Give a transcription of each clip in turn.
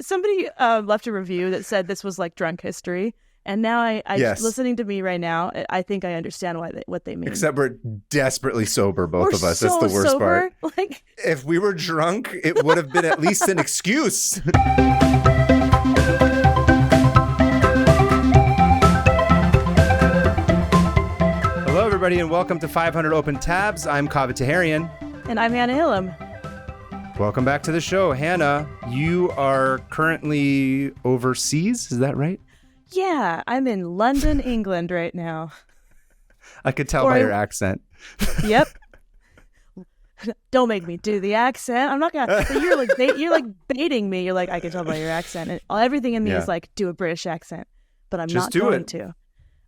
somebody left a review that said this was like drunk history. And now I Yes. listening to me right now, I think I understand what they mean. Except we're desperately sober, both We're of us. so That's the worst sober. part. Like, If we were drunk, it would have been at least an excuse. Hello, everybody, and welcome to 500 Open Tabs. I'm Kaveh Taherian. and I'm Hannah Hillam. Welcome back to the show. Hannah, you are currently overseas, is that right? Yeah, I'm in London, England right now. I could tell by your accent. Yep. Don't make me do the accent. I'm not gonna. You're like baiting me. You're like, I can tell by your accent. And everything in me is like, do a British accent, but I'm Just not going it. to.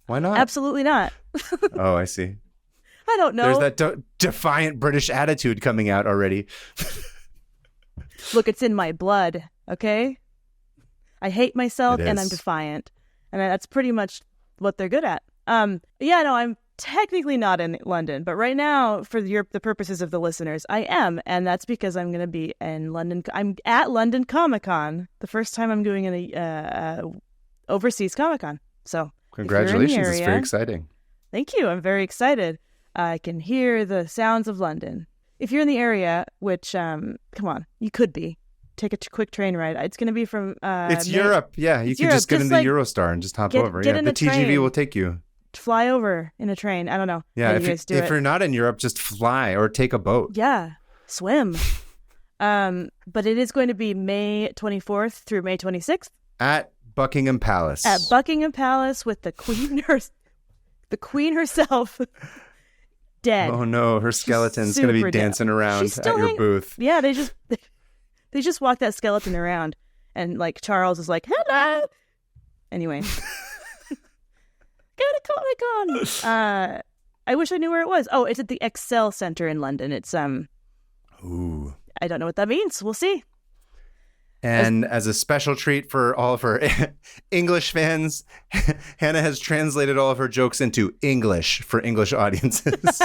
Why not? Absolutely not. Oh, I see. I don't know. There's that defiant British attitude coming out already. Look, it's in my blood. Okay. I hate myself and I'm is. defiant, and that's pretty much what they're good at. Yeah, no, I'm technically not in London, but right now, for the purposes of the listeners, I am, and that's because I'm going to be in London. I'm at London Comic-Con, the first time I'm doing an overseas Comic-Con. So, Congratulations, if you're in the it's area, very exciting. Thank you. I'm very excited. I can hear the sounds of London. If you're in the area, which, come on, you could be. Take a quick train ride. It's going to be from... It's Europe. Yeah, you can Europe. just get Just into like, Eurostar and just hop get over. in Yeah, a the TGV train. will take you. Fly over in a train. I don't know Yeah, how if you guys do if it. you're not in Europe, just fly or take a boat. Yeah, swim. But it is going to be May 24th through May 26th At Buckingham Palace. at Buckingham Palace with the Queen herself dead. Oh no, her skeleton's going to be super dead. dancing around She's at still your booth. Yeah, they just walk that skeleton around, and like Charles is like, hello. Anyway. Go to Comic-Con. I wish I knew where it was. Oh, it's at the Excel Center in London. It's Ooh. I don't know what that means. We'll see. And as a special treat for all of her English fans, Hannah has translated all of her jokes into English for English audiences.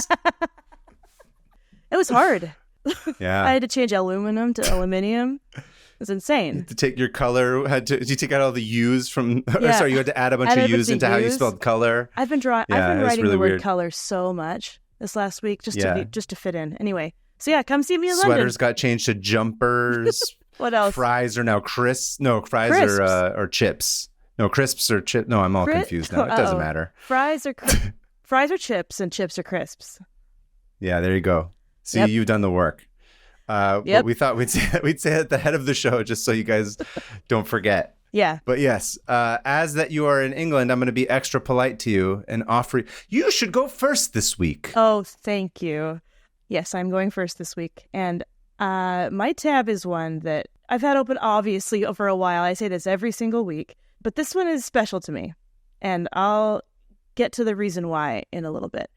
It was hard. Yeah. I had to change aluminum to aluminium. It was insane. To take your color, did you take out all the U's from? Or, Yeah. sorry, you had to add a bunch Added of a bunch U's of into how you U's. spelled color. I've been Yeah, it was writing really the word weird. color so much this last week just Yeah. to fit in. Anyway, so yeah, come see me in London. Sweaters got changed to jumpers. What else? Fries are now crisps. No, fries Crisps. are chips. No, crisps are chip. No, I'm all confused now. It doesn't matter. Fries are chips and chips are crisps. Yeah, there you go. See, Yep. you've done the work. But Yep. we thought we'd say at the head of the show just so you guys don't forget. Yeah. But yes, as that you are in England, I'm going to be extra polite to you and offer you should go first this week. Oh, thank you. Yes, I'm going first this week. And my tab is one that I've had open, obviously, for a while. I say this every single week. But this one is special to me. And I'll get to the reason why in a little bit.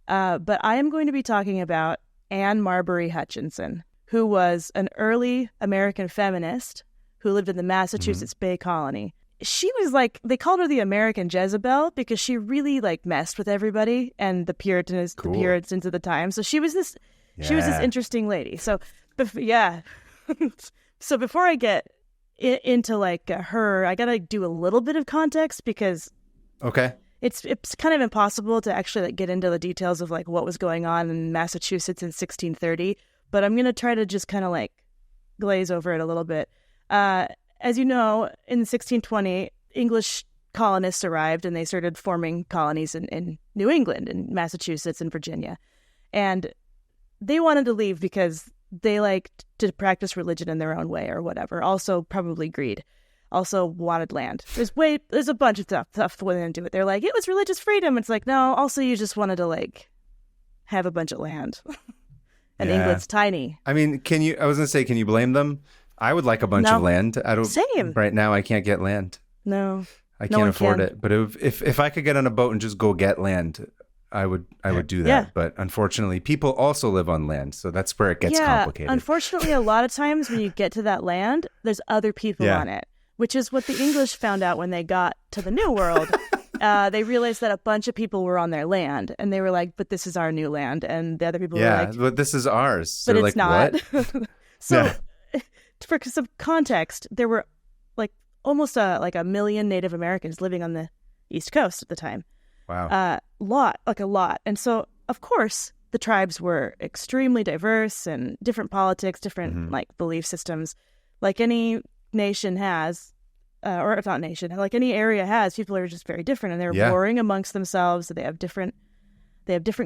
But I am going to be talking about Anne Marbury Hutchinson, who was an early American feminist who lived in the Massachusetts Bay Colony. She was like, they called her the American Jezebel because she really like messed with everybody and the Puritans of the time. So she was this interesting lady. So, yeah. So before I get into like her, I gotta do a little bit of context because Okay. it's kind of impossible to actually like get into the details of like what was going on in Massachusetts in 1630. But I'm gonna try to just kind of like glaze over it a little bit. As you know, in 1620, English colonists arrived and they started forming colonies in New England and Massachusetts and Virginia. And they wanted to leave because they liked to practice religion in their own way or whatever. Also, probably greed. Also wanted land. There's a bunch of stuff went into it. They're like, it was religious freedom. It's like, no, also you just wanted to like have a bunch of land. And Yeah. England's tiny. I mean, can you blame them? I would like a bunch No. of land. I don't. Same. Right now, I can't get land. No. I No can't one afford can. it. But if I could get on a boat and just go get land, I would do that. Yeah. But unfortunately, people also live on land, so that's where it gets complicated. Unfortunately, a lot of times when you get to that land, there's other people Yeah. on it, which is what the English found out when they got to the New World. They realized that a bunch of people were on their land, and they were like, "But this is our new land," and the other people were like, but this is ours. "But They're it's like, not." What? So, Yeah. for some context, there were almost like 1 million Native Americans living on the East Coast at the time. Wow. A lot. And so, of course, the tribes were extremely diverse and different politics, different like belief systems, like any nation has, or if not nation, like any area has. People are just very different, and they're warring amongst themselves. So they have different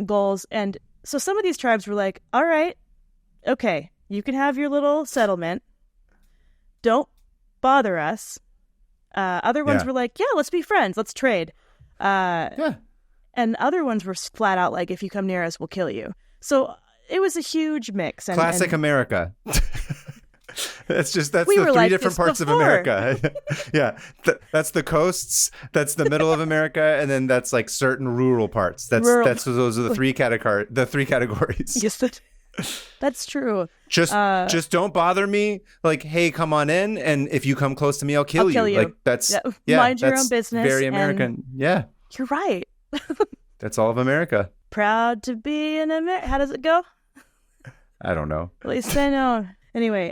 goals. And so some of these tribes were like, all right, okay, you can have your little settlement. Don't bother us. Other ones were like, yeah, let's be friends. Let's trade. And other ones were flat out like, if you come near us, we'll kill you. So it was a huge mix. Classic America. That's the three like different parts of America. That's the coasts, that's the middle of America, and then that's like certain rural parts. Those are the three categories. Yes, that's true. Just don't bother me. Like, hey, come on in, and if you come close to me, I'll kill you. Like that's mind your own business. Very American. Yeah, you're right. That's all of America. Proud to be an American. How does it go? I don't know. At least I know. Anyway,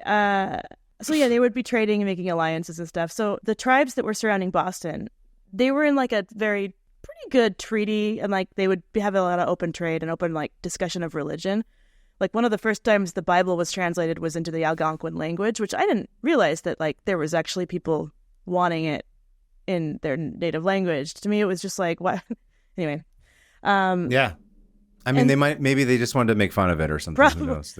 so yeah, they would be trading and making alliances and stuff. So the tribes that were surrounding Boston, they were in like a pretty good treaty, and like they would have a lot of open trade and open like discussion of religion. Like one of the first times the Bible was translated was into the Algonquin language, which I didn't realize that like there was actually people wanting it in their native language. To me, it was just like, what? Anyway. Yeah. I mean, maybe they just wanted to make fun of it or something. Who knows?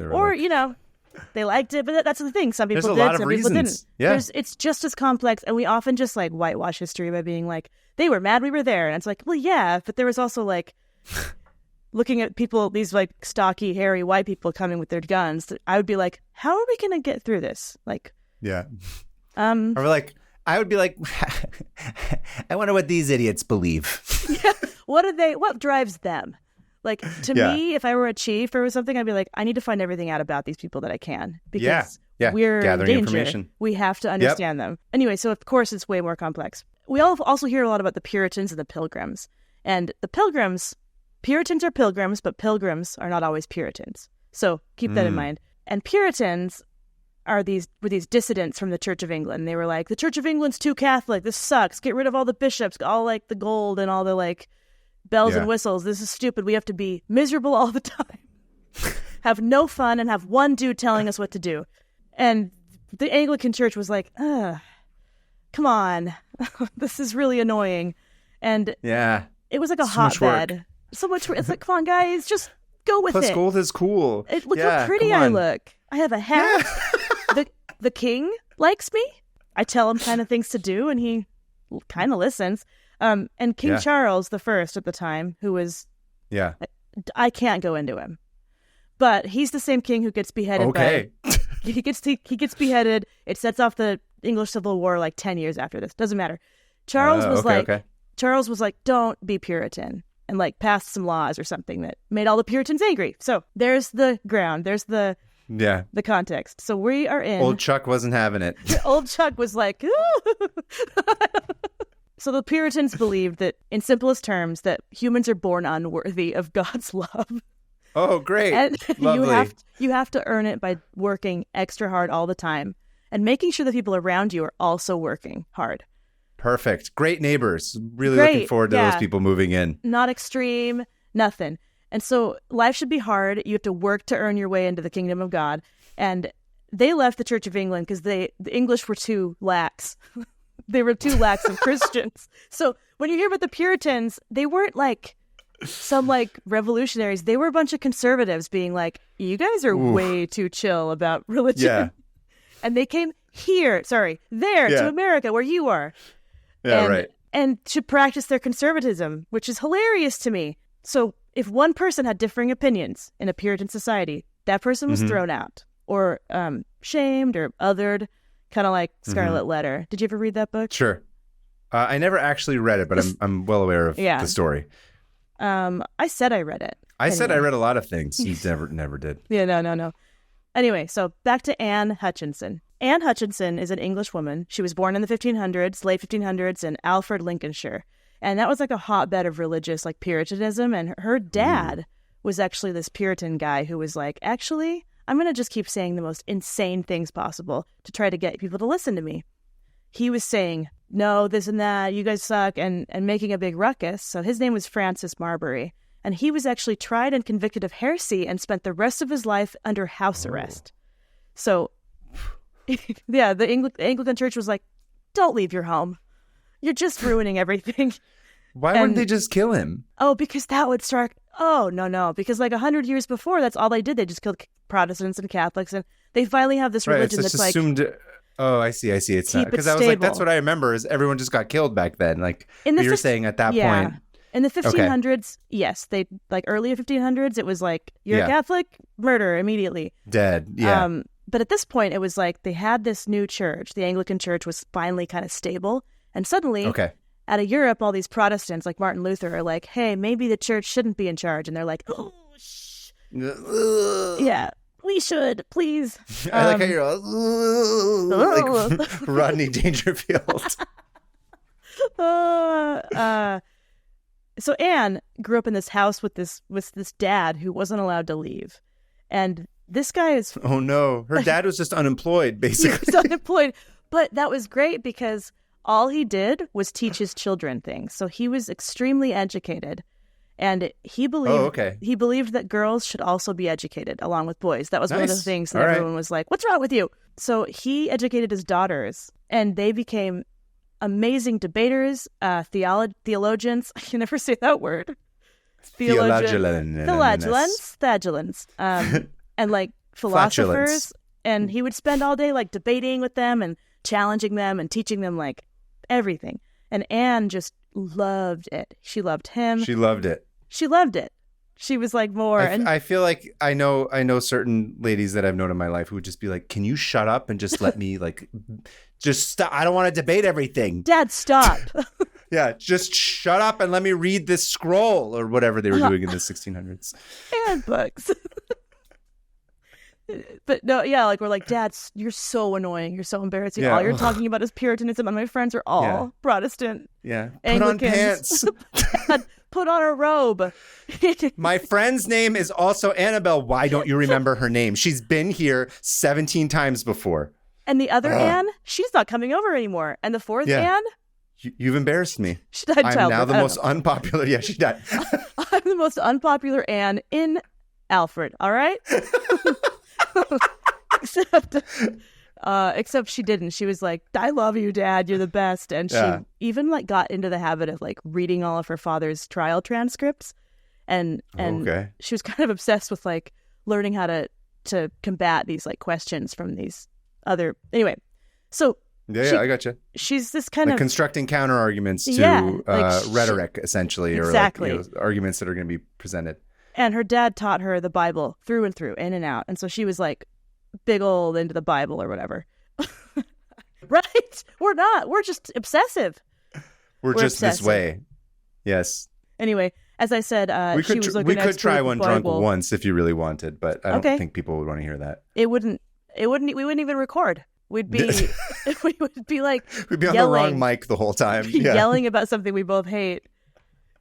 They liked it, but that's the thing. Some people did, some people didn't. Yeah. It's just as complex, and we often just like whitewash history by being like, they were mad we were there. And it's like, well, yeah, but there was also like looking at people, these like stocky, hairy white people coming with their guns. I would be like, how are we going to get through this? Like, yeah. Or like, I would be like, I wonder what these idiots believe. Yeah. What drives them? Like, to me, if I were a chief or something, I'd be like, I need to find everything out about these people that I can. Because we're gathering in danger. Information. We have to understand them. Anyway, so of course it's way more complex. We also hear a lot about the Puritans and the Pilgrims. And the Pilgrims, Puritans are pilgrims, but pilgrims are not always Puritans. So keep that in mind. And Puritans were these dissidents from the Church of England. They were like, the Church of England's too Catholic. This sucks. Get rid of all the bishops, all like the gold and all the like bells and whistles. This is stupid. We have to be miserable all the time, have no fun, and have one dude telling us what to do. And the Anglican Church was like, come on, this is really annoying. And it was like a hotbed. So much work. It's like, come on, guys, just go with it. Plus, gold is cool. Look how pretty I look. I have a hat. The king likes me. I tell him kind of things to do, and he kind of listens. And King Charles the First at the time, who was, I can't go into him, but he's the same king who gets beheaded. Okay. He gets beheaded. It sets off the English Civil War like 10 years after this. Doesn't matter. Charles was like, don't be Puritan, and like passed some laws or something that made all the Puritans angry. So there's the ground. There's the context. So we are in. Old Chuck wasn't having it. Old Chuck was like, ooh. So the Puritans believed that, in simplest terms, that humans are born unworthy of God's love. Oh, great. And lovely. you have to earn it by working extra hard all the time and making sure the people around you are also working hard. Perfect. Great neighbors. Really looking forward to those people moving in. Not extreme, nothing. And so life should be hard. You have to work to earn your way into the kingdom of God. And they left the Church of England because the English were too lax. They were too lax of Christians. So when you hear about the Puritans, they weren't like some like revolutionaries. They were a bunch of conservatives being like, you guys are way too chill about religion. Yeah. And they came there to America where you are. And to practice their conservatism, which is hilarious to me. So if one person had differing opinions in a Puritan society, that person was thrown out or shamed or othered. Kind of like Scarlet Letter. Did you ever read that book? Sure. I never actually read it, but I'm well aware of the story. I said I read it. I said I read a lot of things. You never did. Yeah, no. Anyway, so back to Anne Hutchinson. Anne Hutchinson is an English woman. She was born in the 1500s, late 1500s, in Alford, Lincolnshire. And that was like a hotbed of religious like Puritanism. And her dad was actually this Puritan guy who was like, actually, I'm going to just keep saying the most insane things possible to try to get people to listen to me. he was saying, no, this and that, you guys suck, and making a big ruckus. So his name was Francis Marbury. And he was actually tried and convicted of heresy and spent the rest of his life under house arrest. So, yeah, the Anglican Church was like, don't leave your home. You're just ruining everything. Why wouldn't they just kill him? Oh, because that would start... Oh, no. Because like 100 years before, that's all they did. They just killed Protestants and Catholics. And they finally have this religion that's like... assumed... Oh, I see. It's not... Because I was like, that's what I remember is everyone just got killed back then. Like, you're saying at that point... In the 1500s, yes. They like early 1500s, it was like, you're a Catholic, murder immediately. Dead, yeah. But at this point, it was like they had this new church. The Anglican Church was finally kind of stable. And suddenly, out of Europe, all these Protestants like Martin Luther are like, hey, maybe the church shouldn't be in charge. And they're like, oh, shh. Yeah, we should, please. I like how you're all, like Rodney Dangerfield. So Anne grew up in this house with this dad who wasn't allowed to leave. And this guy is... Oh, no. Her dad was just unemployed, basically. He was unemployed. But that was great because all he did was teach his children things. So he was extremely educated. And he believed that girls should also be educated along with boys. That was one of the things that everyone was like, what's wrong with you? So he educated his daughters, and they became amazing debaters, theologians. I can never say that word. Theologians, and like philosophers. And he would spend all day like debating with them and challenging them and teaching them like everything. And Anne just loved it. She loved him. She loved it. She was like more. I feel like I know certain ladies that I've known in my life who would just be like, can you shut up and just let me like, just stop. I don't want to debate everything. Dad, stop. Yeah, just shut up and let me read this scroll or whatever they were doing in the 1600s. And books. But no, yeah, like we're like, Dad, you're so annoying. You're so embarrassing. Yeah. All you're talking about is Puritanism, and my friends are all Protestant. Yeah. Anglicans. Put on pants. Dad, put on a robe. My friend's name is also Annabelle. Why don't you remember her name? She's been here 17 times before. And the other Anne, she's not coming over anymore. And the fourth Anne? You've embarrassed me. She died childbirth. I'm now the most unpopular. Yeah, she died. I'm the most unpopular Anne in Alfred, all right? Except she didn't. She was like, I love you, Dad. You're the best. And she even like got into the habit of like reading all of her father's trial transcripts. And she was kind of obsessed with like learning how to combat these like questions from these other... Anyway, so... Yeah, I gotcha. She's this kind of... constructing counter arguments to rhetoric, essentially. Exactly. Or like, arguments that are going to be presented. And her dad taught her the Bible through and through, in and out. And so she was like big old into the Bible or whatever. Right? We're not. We're just obsessive. We're just obsessive. This way. Yes. Anyway, as I said, we could try one drunk once if you really wanted, but I don't think people would want to hear that. We wouldn't even record. We'd be we would be like we'd be on yelling, the wrong mic the whole time. Yelling about something we both hate.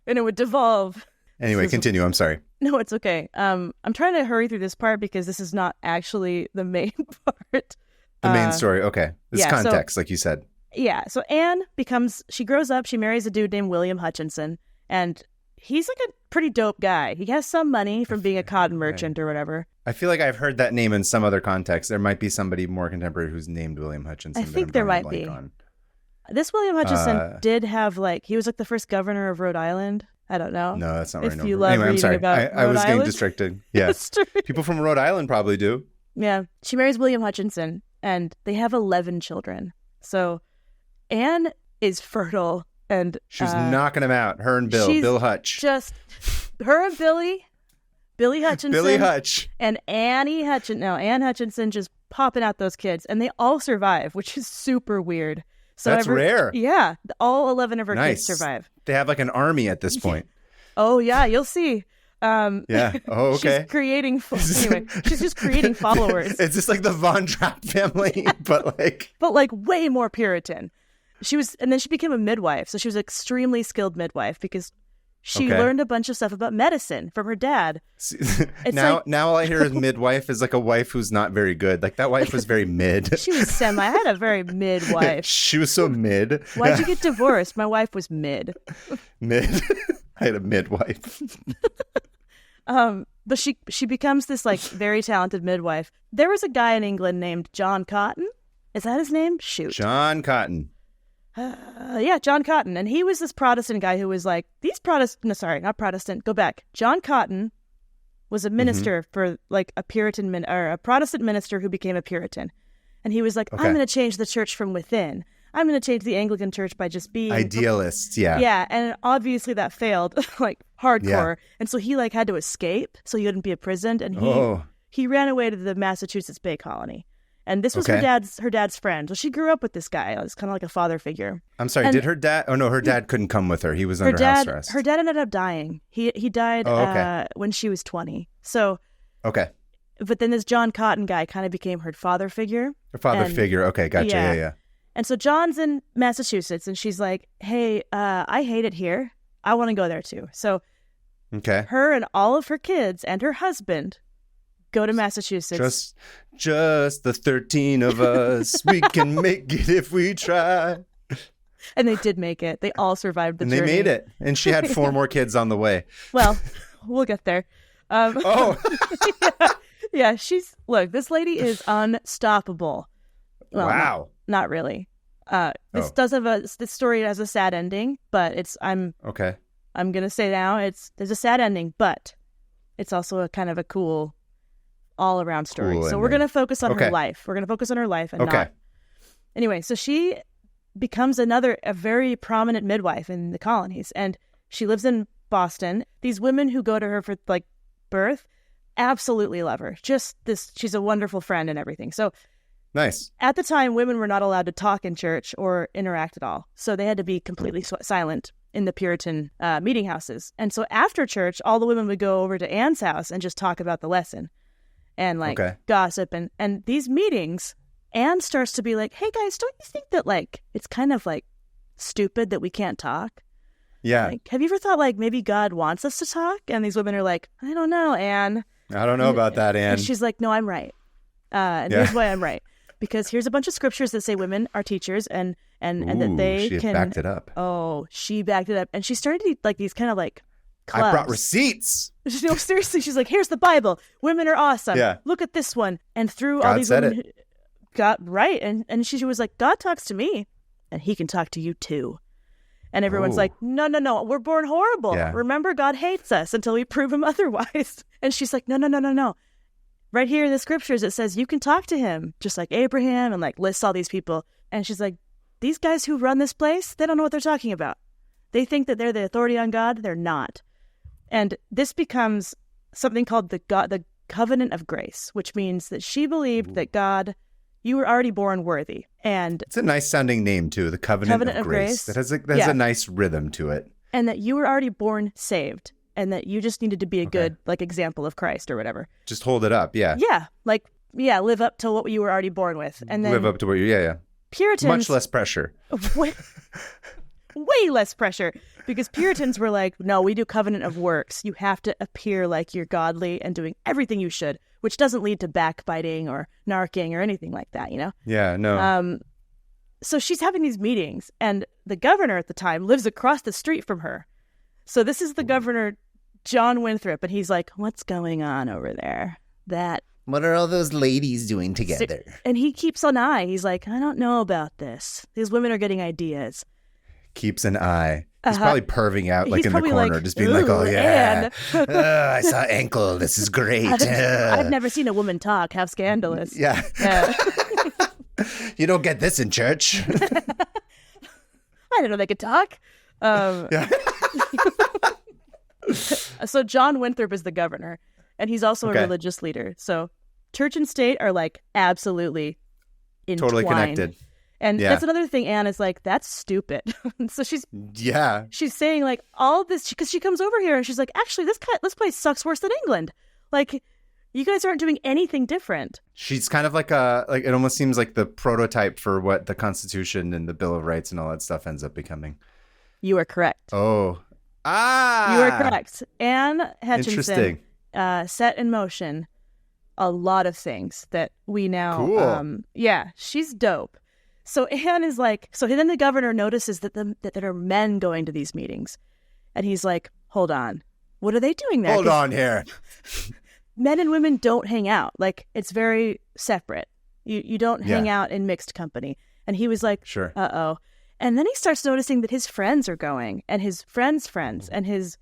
And it would devolve. Anyway, continue. I'm sorry. No, it's okay. I'm trying to hurry through this part because this is not actually the main part. The main story. Okay. This context, like you said. Yeah. So Anne she grows up, she marries a dude named William Hutchinson, and he's like a pretty dope guy. He has some money from being a cotton merchant or whatever. I feel like I've heard that name in some other context. There might be somebody more contemporary who's named William Hutchinson. I think there might be. This William Hutchinson did have he was like the first governor of Rhode Island. I don't know. No, that's not right. If you love reading about I was Rhode getting Island. distracted. Yeah. People from Rhode Island probably do. Yeah. She marries William Hutchinson, and they have 11 children. So Anne is fertile, and she's knocking them out. Her and Bill Hutch. Just her and Billy Hutchinson. Billy Hutch. And Anne Hutchinson just popping out those kids, and they all survive, which is super weird. So that's rare. Yeah. All 11 of her kids survive. They have like an army at this point. Oh, yeah. You'll see. Yeah. Oh, okay. She's creating... Anyway, she's just creating followers. It's just like the Von Trapp family, but like... But like way more Puritan. And then she became a midwife. So she was an extremely skilled midwife because She Okay. learned a bunch of stuff about medicine from her dad. Now all I hear is midwife is like a wife who's not very good. Like that wife was very mid. She was semi. I had a very mid wife. She was so mid. Why'd you get divorced? My wife was mid. Mid. I had a midwife. But she becomes this like very talented midwife. There was a guy in England named John Cotton. Is that his name? Shoot. John Cotton. Yeah, John Cotton. And he was this Protestant guy who was like, not Protestant. Go back. John Cotton was a minister for like a a Protestant minister who became a Puritan. And he was like, Okay. I'm going to change the church from within. I'm going to change the Anglican church by just being Idealist, yeah. Yeah, and obviously that failed, like hardcore. Yeah. And so he like had to escape so he wouldn't be imprisoned. And he ran away to the Massachusetts Bay Colony. And this was her dad's friend. So she grew up with this guy. It was kind of like a father figure. I'm sorry, did her dad? Oh no, her dad couldn't come with her. He was Her under house dad, arrest. her dad ended up dying. He died when she was 20. So, Okay. but then this John Cotton guy kind of became her father figure. Her father figure. Okay, gotcha. Yeah. And so John's in Massachusetts, and she's like, "Hey, I hate it here. I want to go there too." So, Okay. her and all of her kids and her husband go to Massachusetts. Just the 13 of us. We can make it if we try. And they did make it. They all survived the And journey. they made it. And she had 4 more kids on the way. Well, we'll get there. Yeah, look, this lady is unstoppable. Well, Wow. Not really. This story has a sad ending, but I'm gonna say now there's a sad ending, but it's also a kind of a cool all around story. So we're gonna focus on her life. We're gonna focus on her life and not. Anyway, so she becomes a very prominent midwife in the colonies, and she lives in Boston. These women who go to her for like birth absolutely love her. She's a wonderful friend and everything. So nice. at the time, women were not allowed to talk in church or interact at all. So they had to be completely silent in the Puritan meeting houses. And so after church, all the women would go over to Anne's house and just talk about the lesson and like gossip. And these meetings, Anne starts to be like, "Hey guys, don't you think that like it's kind of like stupid that we can't talk? Yeah. Like, have you ever thought like maybe God wants us to talk?" And these women are like, "I don't know, Anne. I don't know about that, Anne." And she's like, "No, I'm right. And here's why I'm right. Because here's a bunch of scriptures that say women are teachers and that they she can..." backed it up. Oh, she backed it up. And she started to like these kind of like clubs. I brought receipts. No, seriously. She's like, "Here's the Bible. Women are awesome. Yeah. Look at this one." And through God all these said women who got right. And she was like, "God talks to me and he can talk to you too." And everyone's like, no, we're born horrible. Yeah. Remember, God hates us until we prove him otherwise. And she's like, no. Right here in the scriptures, it says you can talk to him, just like Abraham, and like lists all these people. And she's like, these guys who run this place, they don't know what they're talking about. They think that they're the authority on God. They're not. And this becomes something called the covenant of grace, which means that she believed that God, you were already born worthy. And it's a nice sounding name too, the covenant of grace. That has a nice rhythm to it. And that you were already born saved, and that you just needed to be a good like example of Christ or whatever. Just hold it up, yeah. Yeah, live up to what you were already born with, and then live up to what you Puritans, much less pressure. Way less pressure, because Puritans were like, no, we do covenant of works. You have to appear like you're godly and doing everything you should, which doesn't lead to backbiting or narking or anything like that, you know? Yeah, no. So she's having these meetings, and the governor at the time lives across the street from her. So this is the governor, John Winthrop, and he's like, "What's going on over there? What are all those ladies doing together?" And he keeps an eye. He's like, "I don't know about this. These women are getting ideas." Keeps an eye. He's probably perving out like He's in the corner, like, just being like, "Oh yeah, Anne." I saw ankle. This is great." I've never seen a woman talk. How scandalous. Yeah. You don't get this in church. I didn't know they could talk. So John Winthrop is the governor, and he's also a religious leader. So church and state are like absolutely entwined. Totally connected. And that's another thing. Anne is like, that's stupid. So she's saying like all this because she comes over here and she's like, actually, this place sucks worse than England. Like, you guys aren't doing anything different. She's kind of like it almost seems like the prototype for what the Constitution and the Bill of Rights and all that stuff ends up becoming. You are correct. Oh, Ah, You are correct. Anne Hutchinson interesting. set in motion a lot of things that we now, Cool. she's dope. So Anne is like, so then the governor notices that there are men going to these meetings. And he's like, hold on, what are they doing there? Hold on here. Men and women don't hang out. Like, it's very separate. You don't hang out in mixed company. And he was like, Sure. uh-oh. And then he starts noticing that his friends are going, and his friends' friends, and his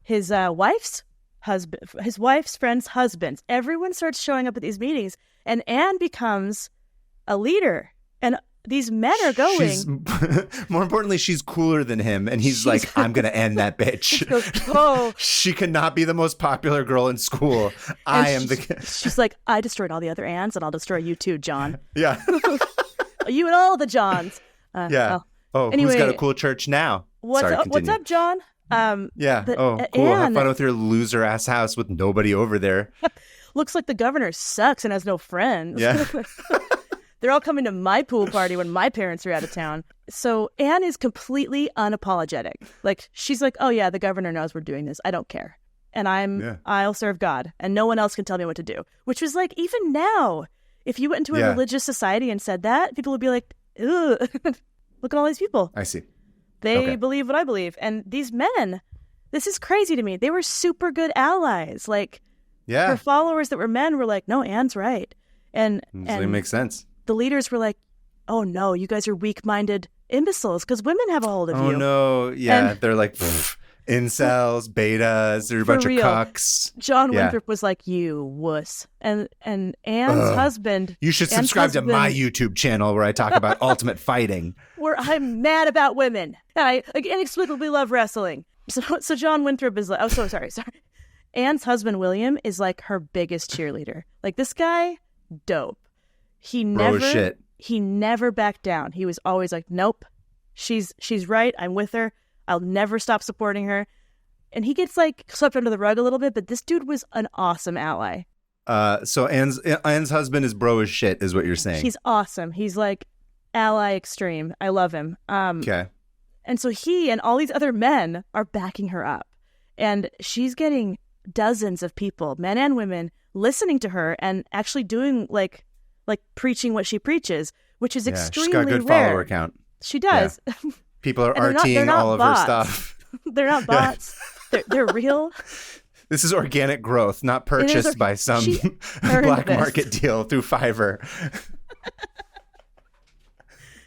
wife's husband, his wife's friends' husbands. Everyone starts showing up at these meetings, and Anne becomes a leader. And these men are going. More importantly, she's cooler than him, and he's like, "I'm gonna end that bitch. Oh, She cannot be the most popular girl in school. I am the." She's like, I destroyed all the other Annes, and I'll destroy you too, John. Yeah. You and all the Johns. Yeah. Anyway, who's got a cool church now? Sorry, what's up, John? Yeah. Cool. Anne, Have fun with your loser ass house with nobody over there. looks like the governor sucks and has no friends. Yeah. They're all coming to my pool party when my parents are out of town. So Anne is completely unapologetic. Like, she's like, oh yeah, the governor knows we're doing this. I don't care. And I'll serve God, and no one else can tell me what to do. Which was like, even now, if you went into a religious society and said that, people would be like, ugh, look at all these people. I see. They believe what I believe. And these men, this is crazy to me. They were super good allies. Like, her followers that were men were like, no, Anne's right. And it makes sense. The leaders were like, oh no, you guys are weak-minded imbeciles because women have a hold of you. Oh no. Yeah. And they're like, incels, betas, they're a bunch of cucks. John Winthrop was like, you wuss. And Anne's husband. You should subscribe to my YouTube channel where I talk about ultimate fighting. Where I'm mad about women. I inexplicably love wrestling. So John Winthrop is like, oh, sorry. Anne's husband, William, is like her biggest cheerleader. Like, this guy, dope. He never backed down. He was always like, nope, she's right. I'm with her. I'll never stop supporting her. And he gets like swept under the rug a little bit, but this dude was an awesome ally. So Anne's husband is bro as shit, is what you're saying. He's awesome. He's like ally extreme. I love him. Okay. And so he and all these other men are backing her up. And she's getting dozens of people, men and women, listening to her and actually doing like preaching what she preaches, which is extremely rare. She's got a good follower count. She does. Yeah. People are RTing all of her stuff. They're not bots. They're real. This is organic growth, not purchased by some black market deal through Fiverr.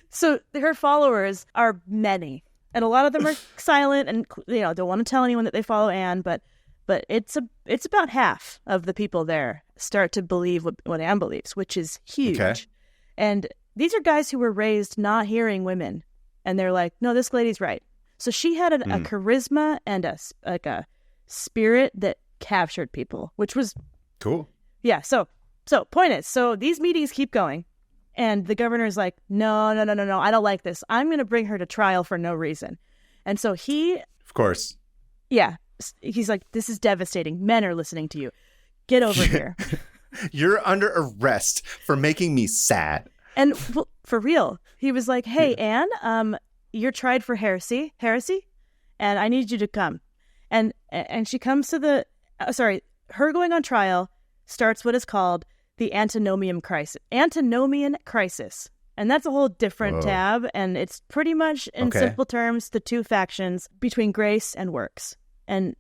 So her followers are many, and a lot of them are silent and don't want to tell anyone that they follow Anne, but it's about half of the people there start to believe what Anne believes, which is huge. Okay. And these are guys who were raised not hearing women, and they're like, no, this lady's right. So she had a charisma and a spirit that captured people, which was cool. Yeah. So point is, so these meetings keep going, and the governor's like, no, I don't like this. I'm going to bring her to trial for no reason. And so of course, he's like, this is devastating. Men are listening to you. Get over here. You're under arrest for making me sad. And for real, he was like, hey, Anne, you're tried for heresy, and I need you to come. And she comes to her going on trial starts what is called the antinomian crisis. And that's a whole different tab. And it's pretty much, in simple terms, the two factions between grace and works. And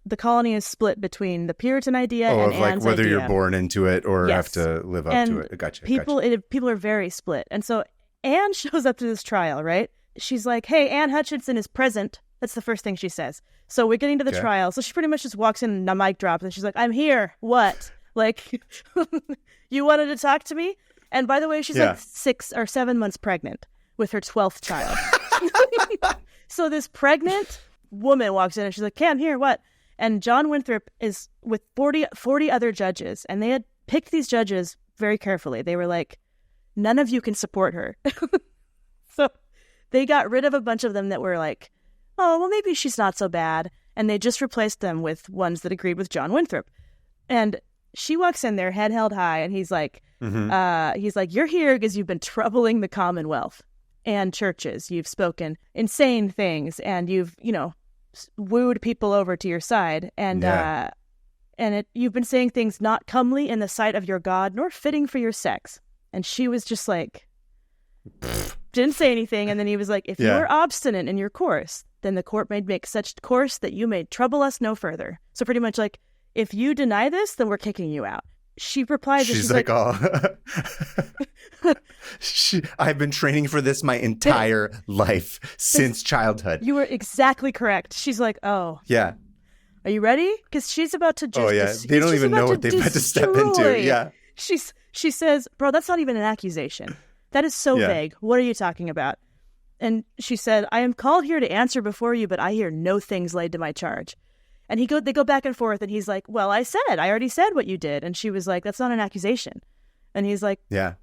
the colony is split between the Puritan idea and Anne's whether idea. You're born into it or have to live up to it. Gotcha. People are very split. And so Anne shows up to this trial, right? She's like, hey, Anne Hutchinson is present. That's the first thing she says. So we're getting to the trial. So she pretty much just walks in and a mic drops and she's like, I'm here. What? Like, you wanted to talk to me? And by the way, she's like 6 or 7 months pregnant with her 12th child. So this pregnant woman walks in and she's like, okay, I'm here. What? And John Winthrop is with 40 other judges, and they had picked these judges very carefully. They were like, none of you can support her. So they got rid of a bunch of them that were like, oh, well, maybe she's not so bad. And they just replaced them with ones that agreed with John Winthrop. And she walks in there, head held high, and he's like, you're here because you've been troubling the Commonwealth and churches. You've spoken insane things, and you've, wooed people over to your side, and you've been saying things not comely in the sight of your God, nor fitting for your sex. And she was just like, didn't say anything. And then he was like, if you are obstinate in your course, then the court may make such course that you may trouble us no further. So pretty much like, if you deny this, then we're kicking you out. She replied, she's like, oh, I've been training for this my entire life since childhood. You were exactly correct. She's like, oh. Yeah. Are you ready? Because she's about to just... Oh, yeah. They don't even know what they're about to step into. Yeah. She says, bro, that's not even an accusation. That is so vague. What are you talking about? And she said, I am called here to answer before you, but I hear no things laid to my charge. And they go back and forth, and he's like, well, I already said what you did. And she was like, that's not an accusation. And he's like, yeah.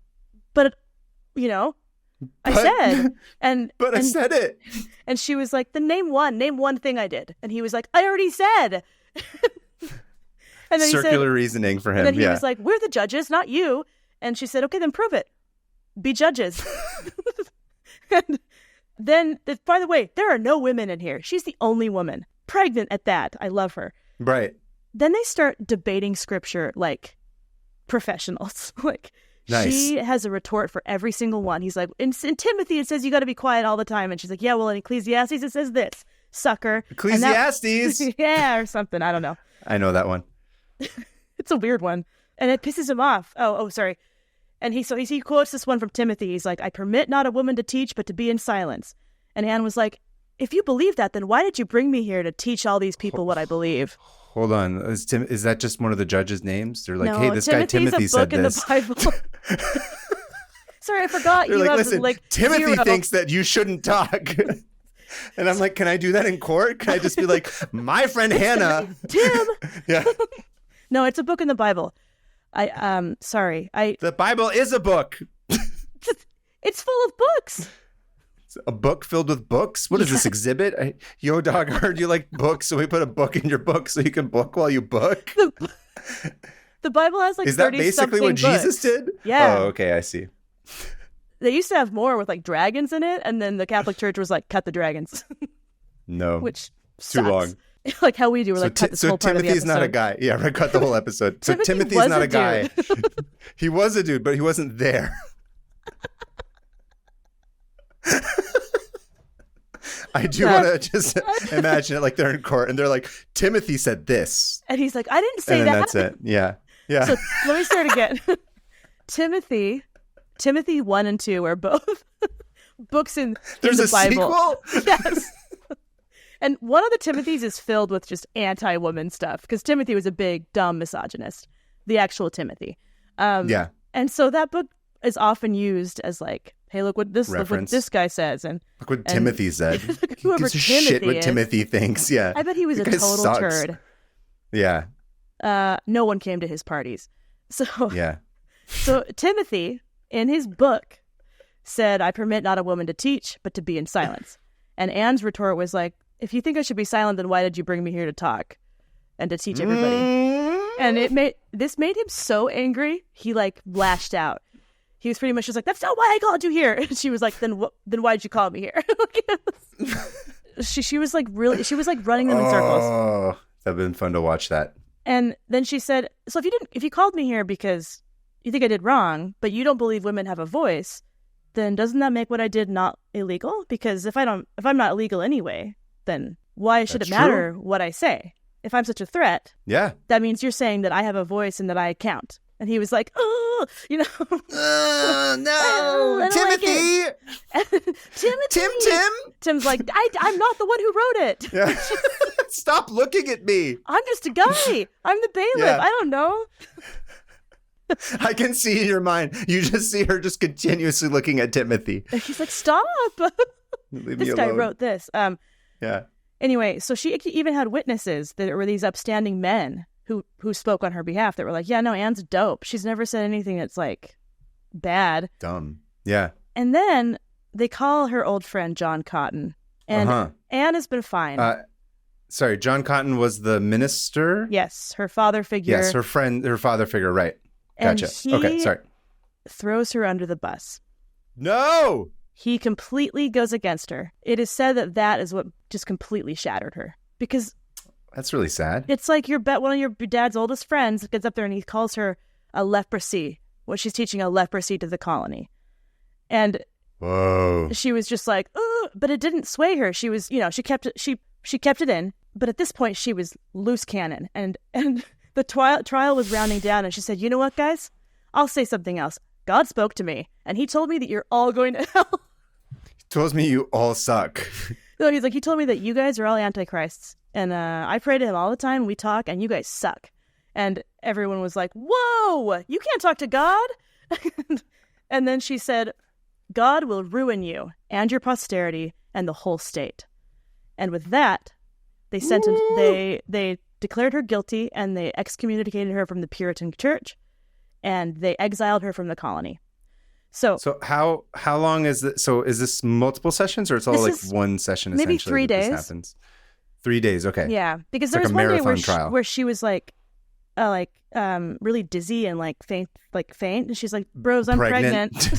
But, I said. I said it. And she was like, then name one thing I did. And he was like, I already said. And then circular reasoning for him. And then he was like, we're the judges, not you. And she said, okay, then prove it. Be judges. And then, by the way, there are no women in here. She's the only woman. Pregnant at that. I love her. Right. Then they start debating scripture like professionals. Like, nice. She has a retort for every single one. He's like, in Timothy, it says you got to be quiet all the time. And she's like, yeah, well, in Ecclesiastes, it says this. Sucker. Ecclesiastes. Yeah, or something. I don't know. I know that one. It's a weird one. And it pisses him off. Oh, sorry. And he quotes this one from Timothy. He's like, I permit not a woman to teach, but to be in silence. And Anne was like, if you believe that, then why did you bring me here to teach all these people what I believe? Hold on. Is that just one of the judges' names? They're like, no, hey, this guy Timothy said this. Timothy's a book in the Bible. Sorry, I forgot. They're you like, have listen, like Timothy 0. thinks that you shouldn't talk. And I'm like, can I do that in court? Can I just be like, my friend Hannah. Tim. Yeah. No, it's a book in the Bible. The Bible is a book. It's full of books. A book filled with books? What is this exhibit? Yo, dog, I heard you like books, so we put a book in your book so you can book while you book. The Bible has like 30-something books. Is that basically what Jesus did? Yeah. Oh, okay, I see. They used to have more with like dragons in it, and then the Catholic Church was like, cut the dragons. No. Which sucks. Too long. Like how we do, we're like, cut this whole part of the episode. So Timothy's not a guy. Yeah, right, cut the whole episode. So Timothy's not a guy. He was a dude, but he wasn't there. I do want to just imagine it like they're in court and they're like, Timothy said this. And he's like, I didn't say and that. And that's it. Yeah. Yeah. So let me start again. Timothy 1 and 2 are both books in the Bible. Sequel? Yes. And one of the Timothys is filled with just anti-woman stuff because Timothy was a big, dumb misogynist. The actual Timothy. Yeah. And so that book is often used as like, hey, look what this guy says. And look what Timothy said. Whoever Timothy shit what Timothy thinks. Yeah. I bet he was a total turd. Yeah. No one came to his parties. So yeah. So Timothy, in his book, said, I permit not a woman to teach, but to be in silence. And Anne's retort was like, if you think I should be silent, then why did you bring me here to talk and to teach everybody? And this made him so angry, he like lashed out. He was pretty much just like, that's not why I called you here. And she was like, then why'd you call me here? she was like running them in circles. Oh, that'd been fun to watch that. And then she said, so if you called me here because you think I did wrong, but you don't believe women have a voice, then doesn't that make what I did not illegal? Because if I'm not illegal anyway, then why should it matter what I say? If I'm such a threat, yeah, that means you're saying that I have a voice and that I count. And he was like, oh, no, Timothy. Tim. Tim's like, I'm not the one who wrote it. Yeah. Stop looking at me. I'm just a guy. I'm the bailiff. Yeah. I don't know. I can see in your mind. You just see her just continuously looking at Timothy. And he's like, stop. This guy wrote this. Yeah. Anyway, so she even had witnesses that were these upstanding men who spoke on her behalf that were like, yeah, no, Anne's dope. She's never said anything that's like bad. Dumb. Yeah. And then they call her old friend John Cotton. And Anne has been fine. Sorry, John Cotton was the minister? Yes, her father figure. Yes, her father figure, right. Gotcha. Okay, sorry. Throws her under the bus. No! He completely goes against her. It is said that is what just completely shattered her. because That's really sad. it's like one of your dad's oldest friends gets up there and he calls her a leprosy. Well, she's teaching a leprosy to the colony. And Whoa. she was just like, ugh, but it didn't sway her. She was, she kept it in. But at this point, she was loose cannon. And the trial was rounding down. And she said, you know what, guys? I'll say something else. God spoke to me. And he told me that you're all going to hell. He tells me you all suck. No, he's like, he told me that you guys are all antichrists. And I pray to him all the time. We talk, and you guys suck. And everyone was like, whoa, you can't talk to God? And then she said, God will ruin you and your posterity and the whole state. And with that, they sentenced, they declared her guilty, and they excommunicated her from the Puritan church, and they exiled her from the colony. So how long is this? So is this multiple sessions, or it's all like one session? Maybe essentially 3 days. This happens? 3 days. Okay. Yeah, because It's there like was a one day marathon trial. where she was like really dizzy and faint, and she's like, "Bros, I'm pregnant."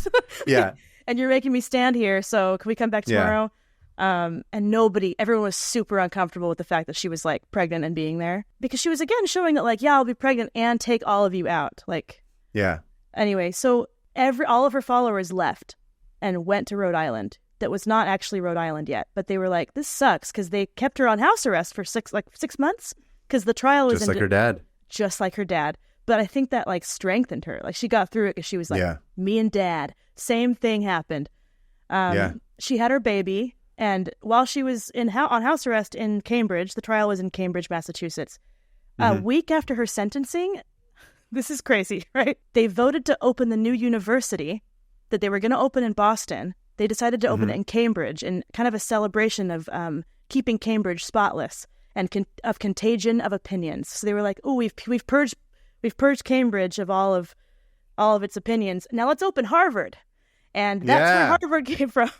Yeah. And you're making me stand here. So can we come back tomorrow? And everyone was super uncomfortable with the fact that she was like pregnant and being there, because she was again showing that like, yeah, I'll be pregnant and take all of you out. Like, Yeah. anyway, so all of her followers left and went to Rhode Island. That was not actually Rhode Island yet, but they were like, this sucks, because they kept her on house arrest for 6 months because the trial was Just like her dad. Just like her dad. But I think that like strengthened her. Like she got through it because she was like, me and dad, same thing happened. She had her baby, and while she was on house arrest in Cambridge, the trial was in Cambridge, Massachusetts. A week after her sentencing, this is crazy, right? They voted to open the new university that they were going to open in Boston. They decided to open it in Cambridge in kind of a celebration of keeping Cambridge spotless and of contagion of opinions. So they were like, "Oh, we've purged Cambridge of all of its opinions. Now let's open Harvard," and that's where Harvard came from.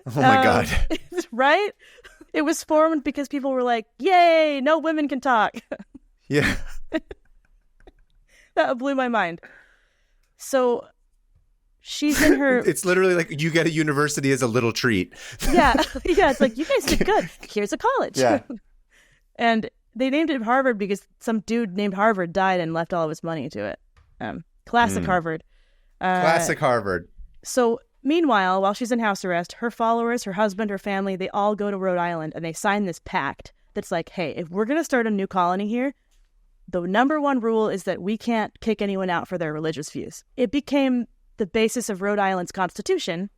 Oh my God! Right? It was formed because people were like, "Yay! No women can talk." Yeah. That blew my mind. So she's in her... It's literally like you get a university as a little treat. Yeah. It's like, you guys did good. Here's a college. Yeah. And they named it Harvard because some dude named Harvard died and left all of his money to it. Classic Harvard. Classic Harvard. So meanwhile, while she's in house arrest, her followers, her husband, her family, they all go to Rhode Island and they sign this pact that's like, hey, if we're going to start a new colony here, the number one rule is that we can't kick anyone out for their religious views. It became the basis of Rhode Island's constitution,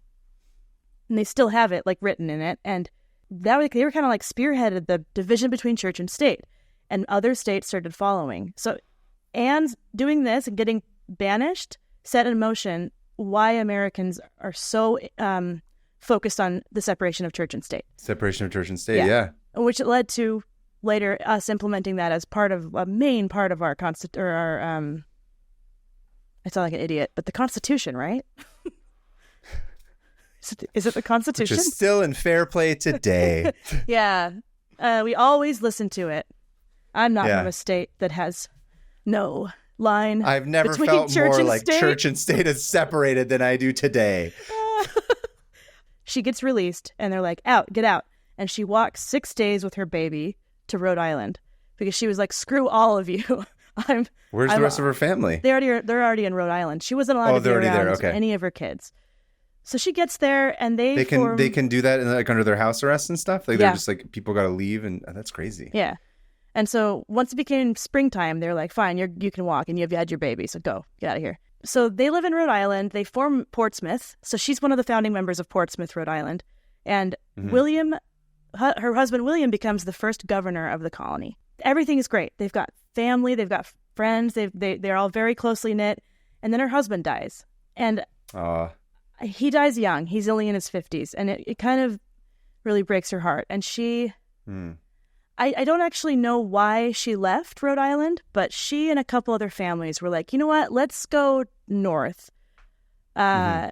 and they still have it like written in it. And that way, they were kind of like spearheaded the division between church and state, and other states started following. So Anne's doing this and getting banished set in motion why Americans are so focused on the separation of church and state. Separation of church and state, yeah. Which it led to later us implementing that as part of a main part of our I sound like an idiot, but the Constitution, right? Is it the Constitution? Which is still in fair play today. Yeah. We always listen to it. I'm not from a state that has no line. I've never felt more like church and state is separated than I do today. She gets released and they're like, get out. And she walks 6 days with her baby to Rhode Island because she was like, screw all of you. Where's the rest of her family? They're already in Rhode Island. She wasn't allowed to be around any of her kids. So she gets there and they can do that like under their house arrest and stuff. Like they're just like, people got to leave, and that's crazy. Yeah. And so once it became springtime, they're like, fine, you can walk and you've had your baby, so go, get out of here. So they live in Rhode Island. They form Portsmouth. So she's one of the founding members of Portsmouth, Rhode Island. And William, her husband William, becomes the first governor of the colony. Everything is great. They've got family, they've got friends, they're all very closely knit. And then her husband dies. And he dies young. He's only in his 50s. And it kind of really breaks her heart. And she... I don't actually know why she left Rhode Island, but she and a couple other families were like, you know what? Let's go north. Not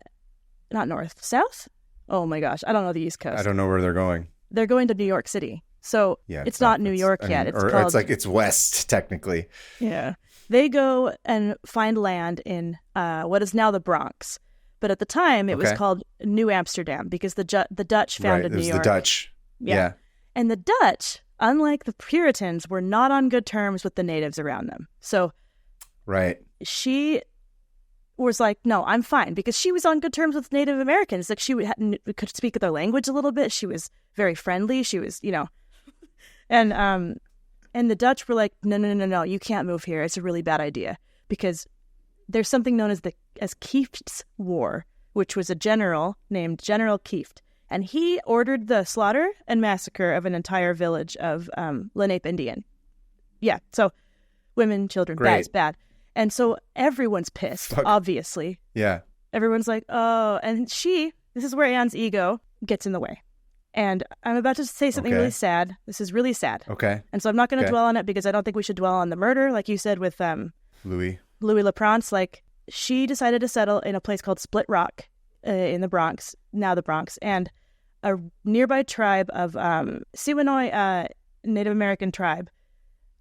north. South? Oh my gosh. I don't know the East Coast. I don't know where they're going. They're going to New York City. So it's not New York yet. It's west, technically. Yeah. They go and find land in what is now the Bronx. But at the time, it was Okay. called New Amsterdam because the Dutch founded Right. It New was York. the Dutch. Yeah. And the Dutch, unlike the Puritans, were not on good terms with the natives around them. So Right. she was like, no, I'm fine, because she was on good terms with Native Americans. Like, she could speak their language a little bit. She was very friendly. She was, and the Dutch were like, no, you can't move here. It's a really bad idea, because there's something known as Kieft's War, which was a general named General Kieft, and he ordered the slaughter and massacre of an entire village of Lenape Indian. Yeah, so women, children, Great. bad is bad. And so everyone's pissed, obviously. Yeah. Everyone's like, oh, and this is where Anne's ego gets in the way. And I'm about to say something really sad. This is really sad. Okay. And so I'm not going to dwell on it, because I don't think we should dwell on the murder, like you said with Louis LaPrance. Like, she decided to settle in a place called Split Rock in the Bronx, now the Bronx, and a nearby tribe of Siwanoy Native American tribe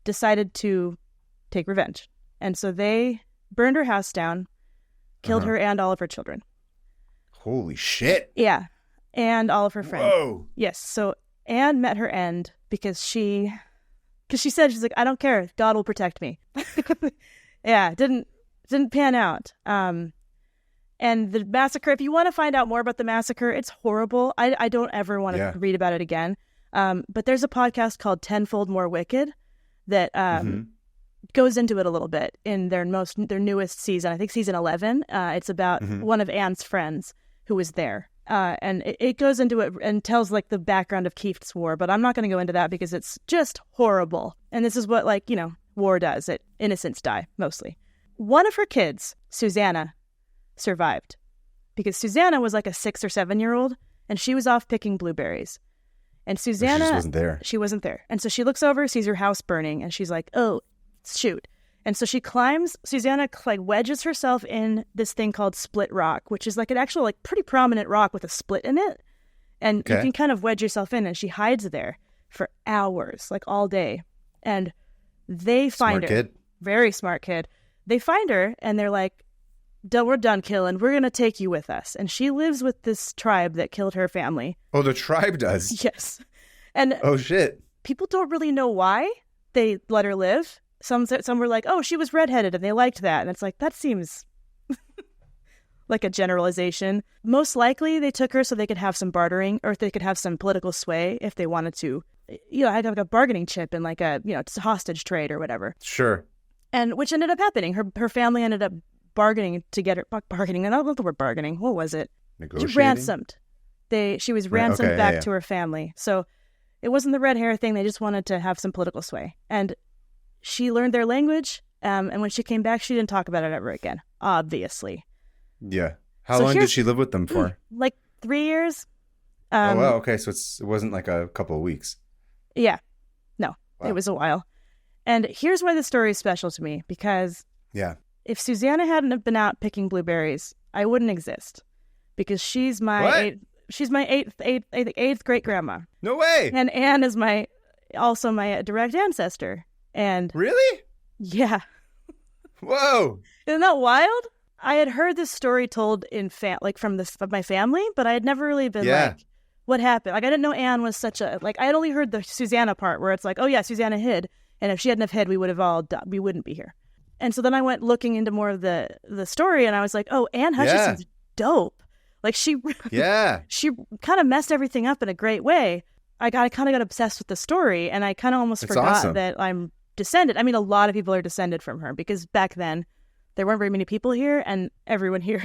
decided to take revenge. And so they burned her house down, killed her and all of her children. Holy shit. Yeah. And all of her friends. Whoa. Yes. So Anne met her end because she said, she's like, I don't care. God will protect me. Yeah. Didn't pan out. And the massacre, if you want to find out more about the massacre, it's horrible. I don't ever want to read about it again. But there's a podcast called Tenfold More Wicked that goes into it a little bit in their newest season. I think season 11. It's about one of Anne's friends who was there. And it goes into it and tells like the background of Kieft's War, but I'm not going to go into that because it's just horrible. And this is what war does. Innocents die mostly. One of her kids, Susanna, survived because Susanna was like a 6 or 7 year old and she was off picking blueberries. And Susanna, she just wasn't there. She wasn't there. And so she looks over, sees her house burning, and she's like, oh, shoot. And so she climbs, Susanna wedges herself in this thing called Split Rock, which is like an actual pretty prominent rock with a split in it. And you can kind of wedge yourself in, and she hides there for hours, all day. And they find her. Smart kid. Very smart kid. They find her, and they're like, we're done killing. We're going to take you with us. And she lives with this tribe that killed her family. Oh, the tribe does? Yes. And oh, shit. People don't really know why they let her live. Some were like, oh, she was redheaded, and they liked that. And it's like, that seems like a generalization. Most likely they took her so they could have some bartering, or if they could have some political sway if they wanted to, have like a bargaining chip in it's a hostage trade or whatever. Sure. And which ended up happening. Her family ended up bargaining to get her, bargaining, I don't know the word bargaining. What was it? Negotiating? Ransomed. She was ransomed back to her family. So it wasn't the red hair thing. They just wanted to have some political sway. And she learned their language, and when she came back, she didn't talk about it ever again, obviously. Yeah. How long did she live with them for? 3 years. Oh, wow. Okay, so it wasn't like a couple of weeks. Yeah. No, It was a while. And here's why this story is special to me, because if Susanna hadn't have been out picking blueberries, I wouldn't exist, because she's my eighth great grandma. No way. And Anne is also my direct ancestor. And really? Yeah. Whoa. Isn't that wild? I had heard this story told in from my family, but I had never really been like, what happened? I didn't know Anne was such a I had only heard the Susanna part where it's like, oh yeah, Susanna hid, and if she hadn't have hid, we would have all died. We wouldn't be here. And so then I went looking into more of the story, and I was like, oh, Anne Hutchinson's dope. She she kind of messed everything up in a great way. I kind of got obsessed with the story, and I kind of almost forgot that I'm descended. I mean, a lot of people are descended from her, because back then there weren't very many people here, and everyone here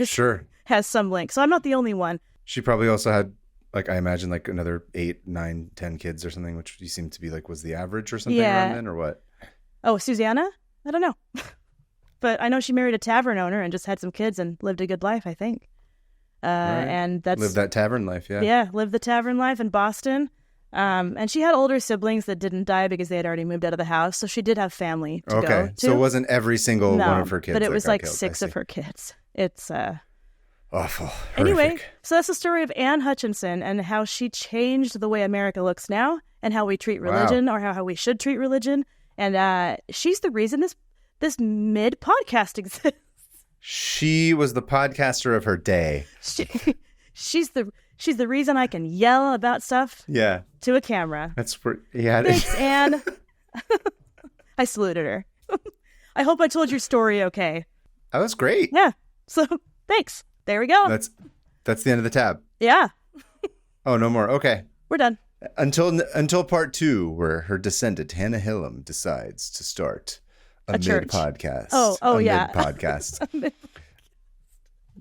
has some link. So I'm not the only one. She probably also had, I imagine, another 8, 9, 10 kids or something, which you seem to be was the average or something around then, or what? Oh, Susanna? I don't know. But I know she married a tavern owner and just had some kids and lived a good life, I think. Right. And that's lived that tavern life, yeah. Yeah, lived the tavern life in Boston. And she had older siblings that didn't die because they had already moved out of the house, so she did have family to go to. So it wasn't every single one of her kids, but it was killed. 6 of her kids. It's awful. Anyway, horrific. so that's the story of Anne Hutchinson and how she changed the way America looks now, and how we treat religion, or how we should treat religion. And she's the reason this mid podcast exists. She was the podcaster of her day. She's the reason I can yell about stuff. Yeah. To a camera. That's where. Yeah. Thanks, Anne. I saluted her. I hope I told your story okay. That was great. Yeah. So thanks. There we go. That's the end of the tab. Yeah. Oh, no more. Okay. We're done. Until part 2, where her descendant Hannah Hillam decides to start a mid-podcast. Yeah. Mid-podcast.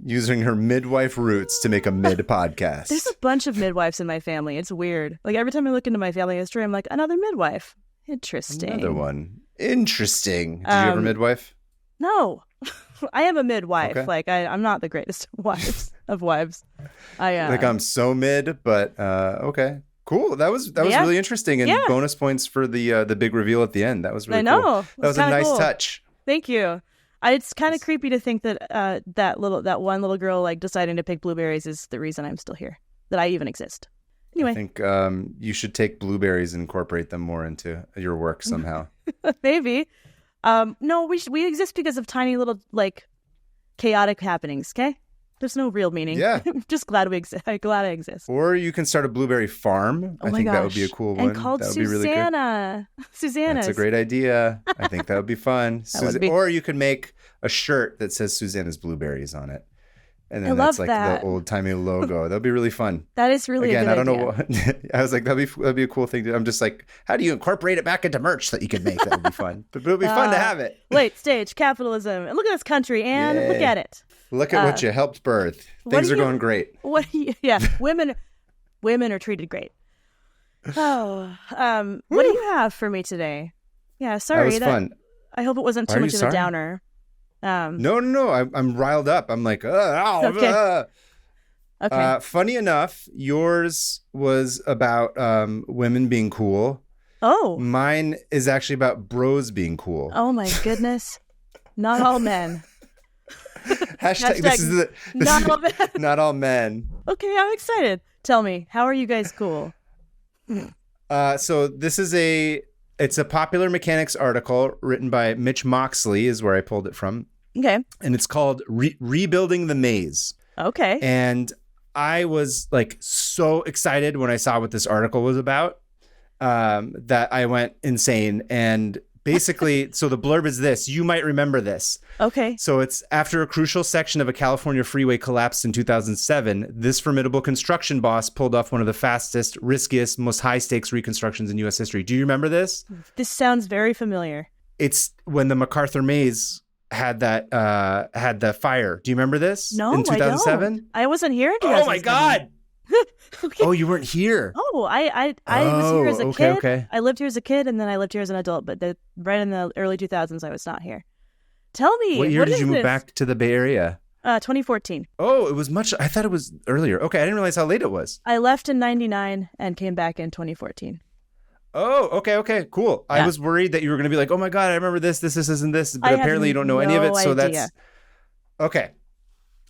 Using her midwife roots to make a mid-podcast. There's a bunch of midwives in my family. It's weird. Like every time I look into my family history, I'm like, another midwife. Interesting. Another one. Interesting. Did you have a midwife? No. I am a midwife. Okay. Like I'm not the greatest of wives. I'm so mid, but okay. Cool. That was really interesting, and bonus points for the big reveal at the end. That was really cool. That was a nice touch. Thank you. It's kind of creepy to think that that one little girl like deciding to pick blueberries is the reason I'm still here, that I even exist. Anyway, I think you should take blueberries and incorporate them more into your work somehow. Maybe. No, we exist because of tiny little like chaotic happenings. Okay. There's no real meaning. Yeah. Just glad we exist. Glad I exist. Or you can start a blueberry farm. I think that would be a cool one. And called that would Susanna. Be really good. Susanna. That's a great idea. I think that would be fun. Or you could make a shirt that says Susanna's Blueberries on it. And then that's like the old timey logo. That'd be really fun. That is really a good idea. I don't know what I was like, that'd be a cool thing to I'm just like, how do you incorporate it back into merch that you could make? That would be fun. But it would be fun to have it. Late stage capitalism. And look at this country, Anne. Yeah. Look at it. Look at what you helped birth. Things are going great. Women are treated great. Oh, what do you have for me today? Yeah, sorry. That was fun. I hope it wasn't too much of a downer. No. I'm riled up. I'm like, okay. Funny enough, yours was about women being cool. Oh. Mine is actually about bros being cool. Oh my goodness. Not all men. Hashtag not all men. Not all men. Okay, I'm excited. Tell me, how are you guys cool? So this is it's a Popular Mechanics article written by Mitch Moxley, is where I pulled it from. Okay. And it's called Rebuilding the Maze. Okay. And I was like so excited when I saw what this article was about that I went insane. And basically, so the blurb is this. You might remember this. Okay. So it's after a crucial section of a California freeway collapsed in 2007, this formidable construction boss pulled off one of the fastest, riskiest, most high-stakes reconstructions in U.S. history. Do you remember this? This sounds very familiar. It's when the MacArthur maze had the fire. Do you remember this? No, in 2007? I don't. I wasn't here in 2007. Oh my God. Okay. Oh, you weren't here. Oh, I was here as a kid. Okay. I lived here as a kid, and then I lived here as an adult. But right in the early 2000s, I was not here. Tell me, what year did you move back to the Bay Area? 2014. Oh, it was much. I thought it was earlier. Okay, I didn't realize how late it was. I left in '99 and came back in 2014. Oh, okay, cool. Yeah. I was worried that you were going to be like, oh my God, I remember this, and this, but apparently you don't know any of it. So that's okay.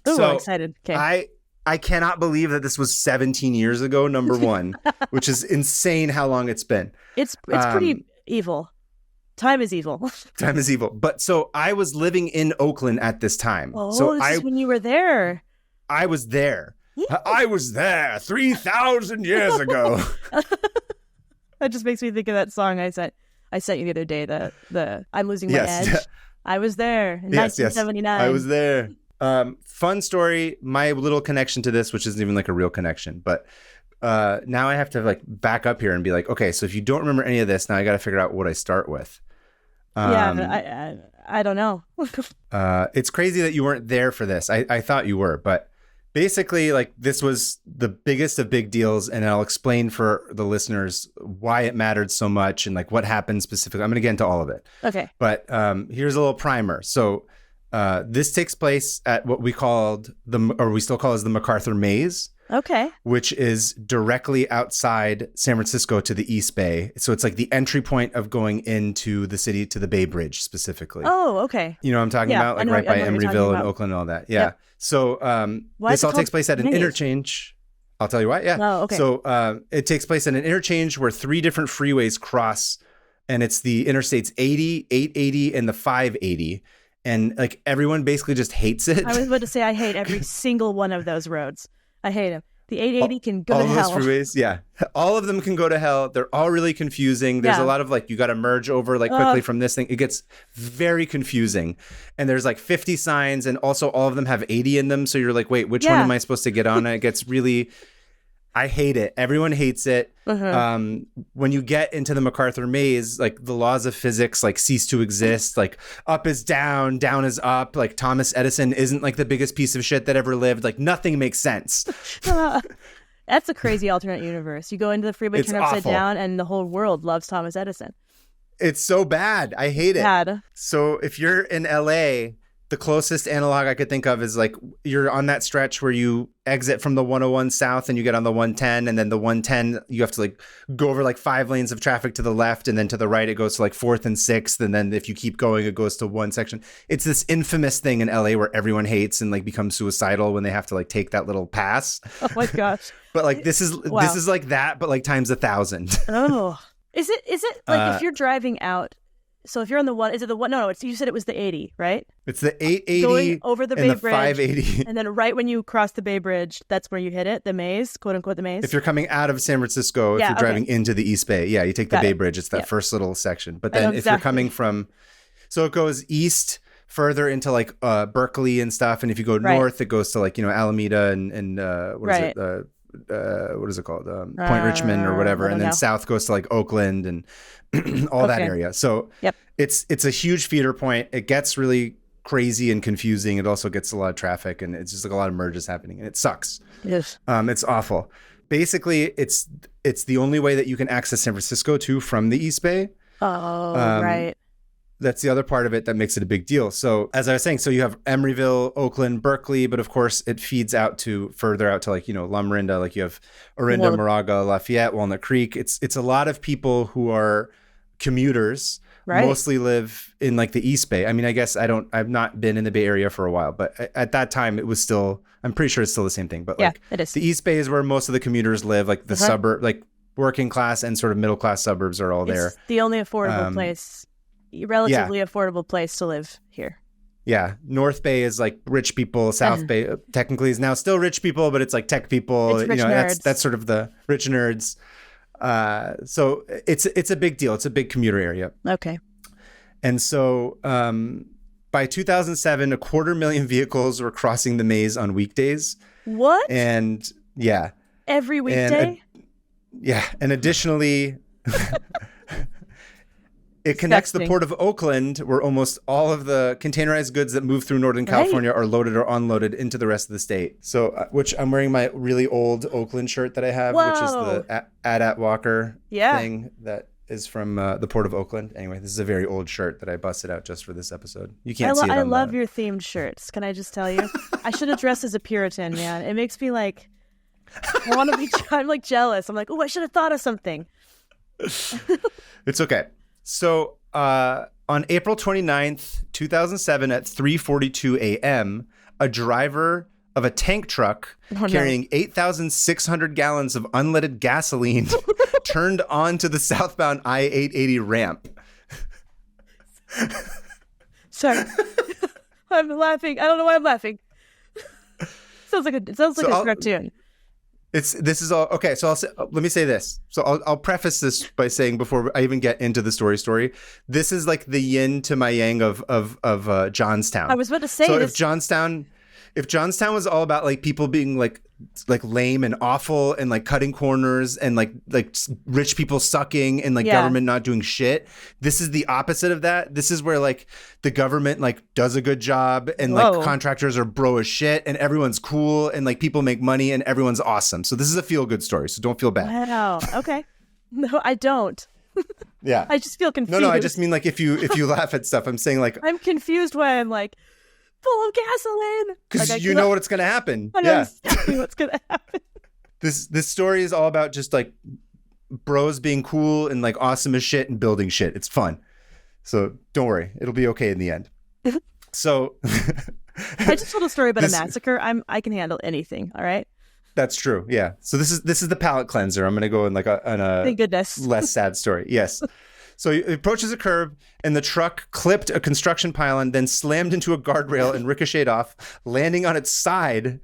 Ooh, so I'm excited. Okay. I cannot believe that this was 17 years ago, number one, which is insane how long it's been. It's pretty evil. Time is evil. Time is evil. But so I was living in Oakland at this time. Oh, so this is when you were there. I was there. I was there 3,000 years ago. That just makes me think of that song I sent you the other day. The I'm losing my edge. I was there in 1979. I was there. Fun story. My little connection to this, which isn't even like a real connection, but now I have to like back up here and be like, okay, so if you don't remember any of this, now I got to figure out what I start with. I don't know. It's crazy that you weren't there for this. I thought you were, but basically, like, this was the biggest of big deals, and I'll explain for the listeners why it mattered so much and like what happened specifically. I'm going to get into all of it. Okay. But here's a little primer. So this takes place at what we called we still call as the MacArthur Maze. Okay. Which is directly outside San Francisco to the East Bay. So it's like the entry point of going into the city to the Bay Bridge specifically. Oh, okay. You know what I'm talking about? Like right by Emeryville and Oakland and all that. Yeah. Yep. So this all takes place at an interchange. I'll tell you why. Yeah. Oh, okay. So it takes place at an interchange where 3 different freeways cross, and it's the interstates 80, 880, and the 580. and like everyone basically just hates it. I was about to say I hate every single one of those roads. I hate them. The 880 can go all to hell. Those freeways, yeah. All of them can go to hell. They're all really confusing. There's a lot of like, you got to merge over like quickly from this thing. It gets very confusing. And there's like 50 signs, and also all of them have 80 in them. So you're like, wait, which one am I supposed to get on? And it gets really, I hate it. Everyone hates it. When you get into the MacArthur maze, like the laws of physics like cease to exist. Like up is down, down is up. Like Thomas Edison isn't like the biggest piece of shit that ever lived. Like nothing makes sense. That's a crazy alternate universe. You go into the freeway, turn upside down, and the whole world loves Thomas Edison. It's so bad. I hate it. Bad. So if you're in LA, the closest analog I could think of is like you're on that stretch where you exit from the 101 south and you get on the 110, and then the 110 you have to like go over like 5 lanes of traffic to the left, and then to the right it goes to like 4th and 6th, and then if you keep going it goes to one section. It's this infamous thing in LA where everyone hates and like becomes suicidal when they have to like take that little pass. Oh my gosh. But like this is like that, but like times 1,000. Oh. Is it like if you're driving out? So if you're on the one, is it the one? No, you said it was the 80, right? It's the 880 going over the Bay Bridge, 580. and then right when you cross the Bay Bridge, that's where you hit it, the maze, quote unquote, the maze. If you're coming out of San Francisco, if you're driving into the East Bay, you take the Bay Bridge. It's that first little section. But then if you're coming from, so it goes east further into like Berkeley and stuff, and if you go north, it goes to like Alameda and what is it? What is it called? Point Richmond or whatever, and then south goes to like Oakland and all that area. So it's a huge feeder point. It gets really crazy and confusing. It also gets a lot of traffic, and it's just like a lot of merges happening, and it sucks. Yes. It's awful. Basically, it's the only way that you can access San Francisco too from the East Bay. Oh, right. That's the other part of it that makes it a big deal. So as I was saying, so you have Emeryville, Oakland, Berkeley, but of course it feeds out to further out to like, La Marinda, like you have Orinda, Moraga, Lafayette, Walnut Creek. It's a lot of people who are commuters, mostly live in like the East Bay. I mean, I guess I've not been in the Bay Area for a while, but at that time it was still, I'm pretty sure it's still the same thing, but like it is. The East Bay is where most of the commuters live, like the suburb, like working class and sort of middle class suburbs are all there. It's the only affordable place. Relatively affordable place to live here. Yeah. North Bay is like rich people. South Bay technically is now still rich people, but it's like tech people. It's rich nerds. That's sort of the rich nerds. So it's a big deal. It's a big commuter area. Okay. And so by 2007, 250,000 vehicles were crossing the maze on weekdays. What? And every weekday? And additionally, it connects the Port of Oakland, where almost all of the containerized goods that move through Northern California are loaded or unloaded into the rest of the state. So, which I'm wearing my really old Oakland shirt that I have, which is the Adat Walker thing that is from the Port of Oakland. Anyway, this is a very old shirt that I busted out just for this episode. You can't see it. I love your themed shirts. Can I just tell you? I should have dressed as a Puritan, man. It makes me like, I want to be, I'm like jealous. I'm like, oh, I should have thought of something. It's okay. So on April 29th, 2007 at 3:42 a.m., a driver of a tank truck carrying 8,600 gallons of unleaded gasoline turned onto the southbound I-880 ramp. Sorry. I'm laughing. I don't know why I'm laughing. Sounds like a cartoon. This is all okay. So let me say this. So I'll preface this by saying, before I even get into the story, this is like the yin to my yang of Johnstown. I was about to say so this. If Johnstown was all about like people being like lame and awful and like cutting corners and like rich people sucking and like government not doing shit, this is the opposite of that. This is where like the government like does a good job and like contractors are bro as shit and everyone's cool and like people make money and everyone's awesome. So this is a feel good story. So don't feel bad. Wow. Okay. No, I don't. Yeah. I just feel confused. No, I just mean like if you laugh at stuff, I'm saying like I'm confused why I'm like full of gasoline. Because like, you know what's going to happen. I know exactly what's going to happen. This story is all about just like bros being cool and like awesome as shit and building shit. It's fun. So don't worry. It'll be okay in the end. So I just told a story about a massacre. I can handle anything. All right. That's true. Yeah. So this is the palate cleanser. I'm going to go in like a thank goodness. less sad story. Yes. So he approaches a curb, and the truck clipped a construction pylon, then slammed into a guardrail and ricocheted off, landing on its side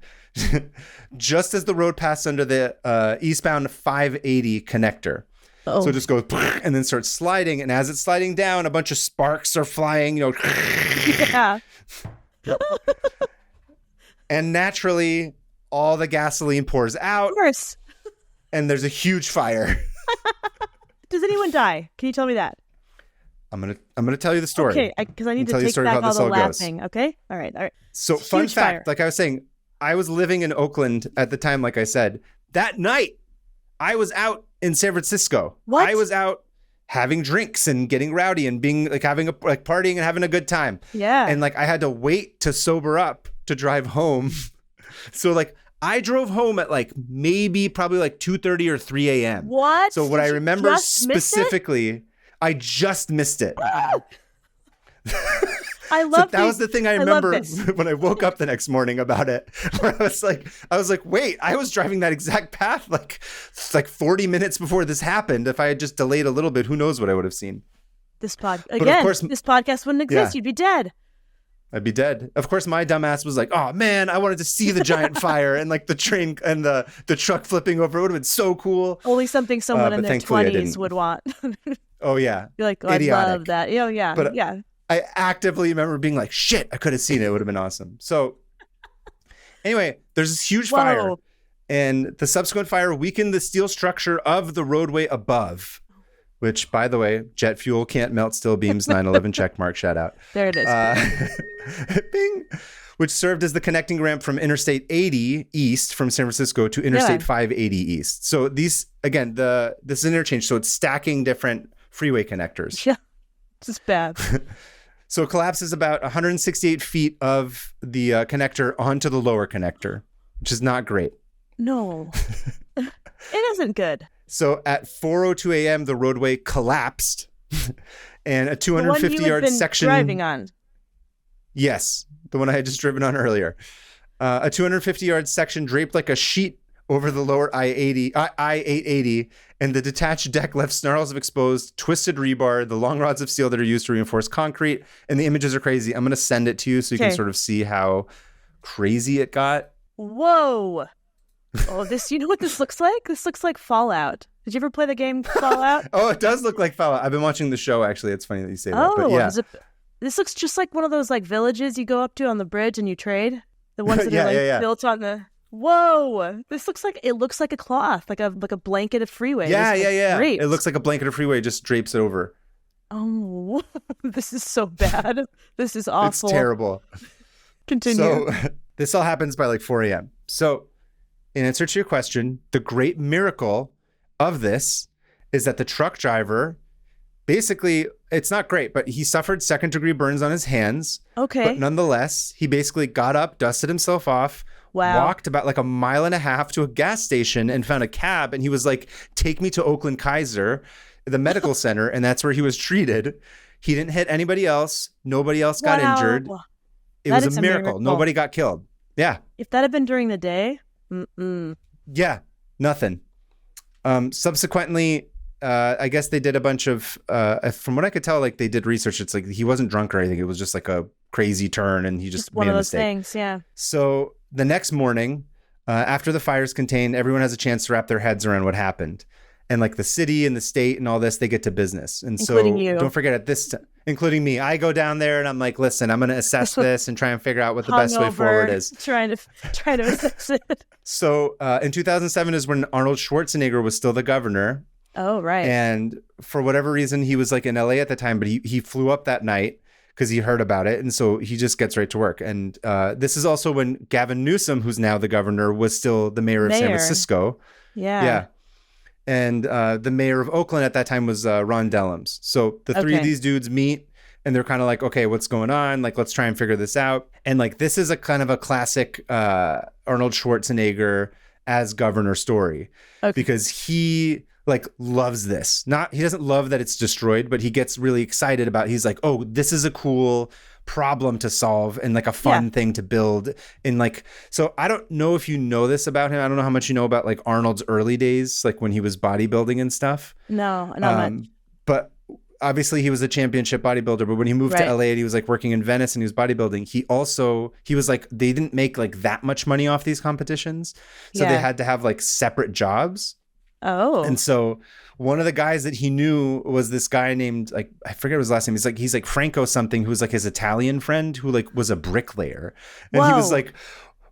just as the road passed under the eastbound 580 connector. Oh. So it just goes and then starts sliding. And as it's sliding down, a bunch of sparks are flying, Yeah. And naturally, all the gasoline pours out. Of course. And there's a huge fire. Does anyone die? Can you tell me that? I'm gonna tell you the story. Okay, because I need to tell you the take story back how all this the all goes. laughing. Okay, all right. So fun Huge fact, fire. like I was saying, I was living in Oakland at the time. Like I said, that night I was out in San Francisco. What? I was out having drinks and getting rowdy and being like partying and having a good time. Yeah. And like I had to wait to sober up to drive home. So like I drove home at like probably like 2:30 or 3 a.m. What? So what Did I you remember just miss it? specifically, I just missed it. I love that was the thing I remember this. when I woke up the next morning about it. Where I was like, wait, I was driving that exact path like 40 minutes before this happened. If I had just delayed a little bit, who knows what I would have seen. This But of again. course- This podcast wouldn't exist. Yeah. You'd be dead. I'd be dead. Of course, my dumbass was like, oh man, I wanted to see the giant fire and like the train and the truck flipping over. It would have been so cool. Only something someone in but their thankfully I 20s didn't. would want. Oh yeah. You're like, oh, I Idiotic. love that. Yeah. But- yeah. I actively remember being like, shit, I could have seen it. It would have been awesome. So anyway, there's this huge fire, Whoa. and the subsequent fire weakened the steel structure of the roadway above, which, by the way, jet fuel can't melt steel beams, 9/11 checkmark, shout out. There it is. Bing. Which served as the connecting ramp from Interstate 80 east from San Francisco to Interstate 580 east. So these, again, this is interchange, so it's stacking different freeway connectors. Yeah. This is bad. So it collapses about 168 feet of the connector onto the lower connector, which is not great. No. It isn't good. So at 4:02 a.m., the roadway collapsed, and a The one you had 250-yard been section. driving on. Yes, the one I had just driven on earlier. A 250-yard section draped like a sheet over the lower I-880, and the detached deck left snarls of exposed, twisted rebar, the long rods of steel that are used to reinforce concrete, and the images are crazy. I'm going to send it to you so you can Okay. sort of see how crazy it got. Whoa. Oh, you know what this looks like? This looks like Fallout. Did you ever play the game Fallout? Oh, it does look like Fallout. I've been watching the show, actually. It's funny that you say that. Oh, But yeah. this looks just like one of those like villages you go up to on the bridge and you trade. The ones that Yeah, are like yeah. built on the. Whoa! This looks like a cloth, like a blanket of freeway. Yeah, This looks great. It looks like a blanket of freeway just drapes it over. Oh, this is so bad. This is awful. It's terrible. Continue. So this all happens by like 4 a.m. So in answer to your question, the great miracle of this is that the truck driver, basically, it's not great, but he suffered second-degree burns on his hands. Okay. But nonetheless, he basically got up, dusted himself off, Wow. walked about like a mile and a half to a gas station and found a cab. And he was like, take me to Oakland Kaiser, the medical center. And that's where he was treated. He didn't hit anybody else. Nobody else got Wow. injured. It That was is a a miracle. miracle. Nobody got killed. Yeah. If that had been during the day, Yeah. Nothing. Subsequently, I guess they did a bunch of, from what I could tell, like they did research. It's like he wasn't drunk or anything. It was just like a crazy turn and he just one made of a those mistake. things. Yeah. So the next morning, after the fire's contained, everyone has a chance to wrap their heads around what happened. And like the city and the state and all this, they get to business. And Including so you. don't forget at this time, including me, I go down there and I'm like, listen, I'm going to assess this and try and figure out what the best way Hungover, forward is. Trying to assess it. So in 2007 is when Arnold Schwarzenegger was still the governor. Oh, right. And for whatever reason, he was like in LA at the time, but he flew up that night because he heard about it. And so he just gets right to work. And this is also when Gavin Newsom, who's now the governor, was still the mayor of San Francisco. Yeah. Yeah. And the mayor of Oakland at that time was Ron Dellums. So the three of Okay. these dudes meet and they're kind of like, okay, what's going on? Like, let's try and figure this out. And like, this is a kind of a classic Arnold Schwarzenegger as governor story because he like loves this. He doesn't love that it's destroyed, but he gets really excited about, he's like, oh, this is a cool problem to solve and like a fun thing to build. And like, so I don't know if you know this about him. I don't know how much you know about like Arnold's early days, like when he was bodybuilding and stuff. No, not much. But obviously he was a championship bodybuilder, but when he moved to LA and he was like working in Venice and he was bodybuilding, he was like, they didn't make like that much money off these competitions. So they had to have like separate jobs. Oh. And so one of the guys that he knew was this guy named, like, I forget his last name. He's like Franco something, who's like his Italian friend who like was a bricklayer. And he was like,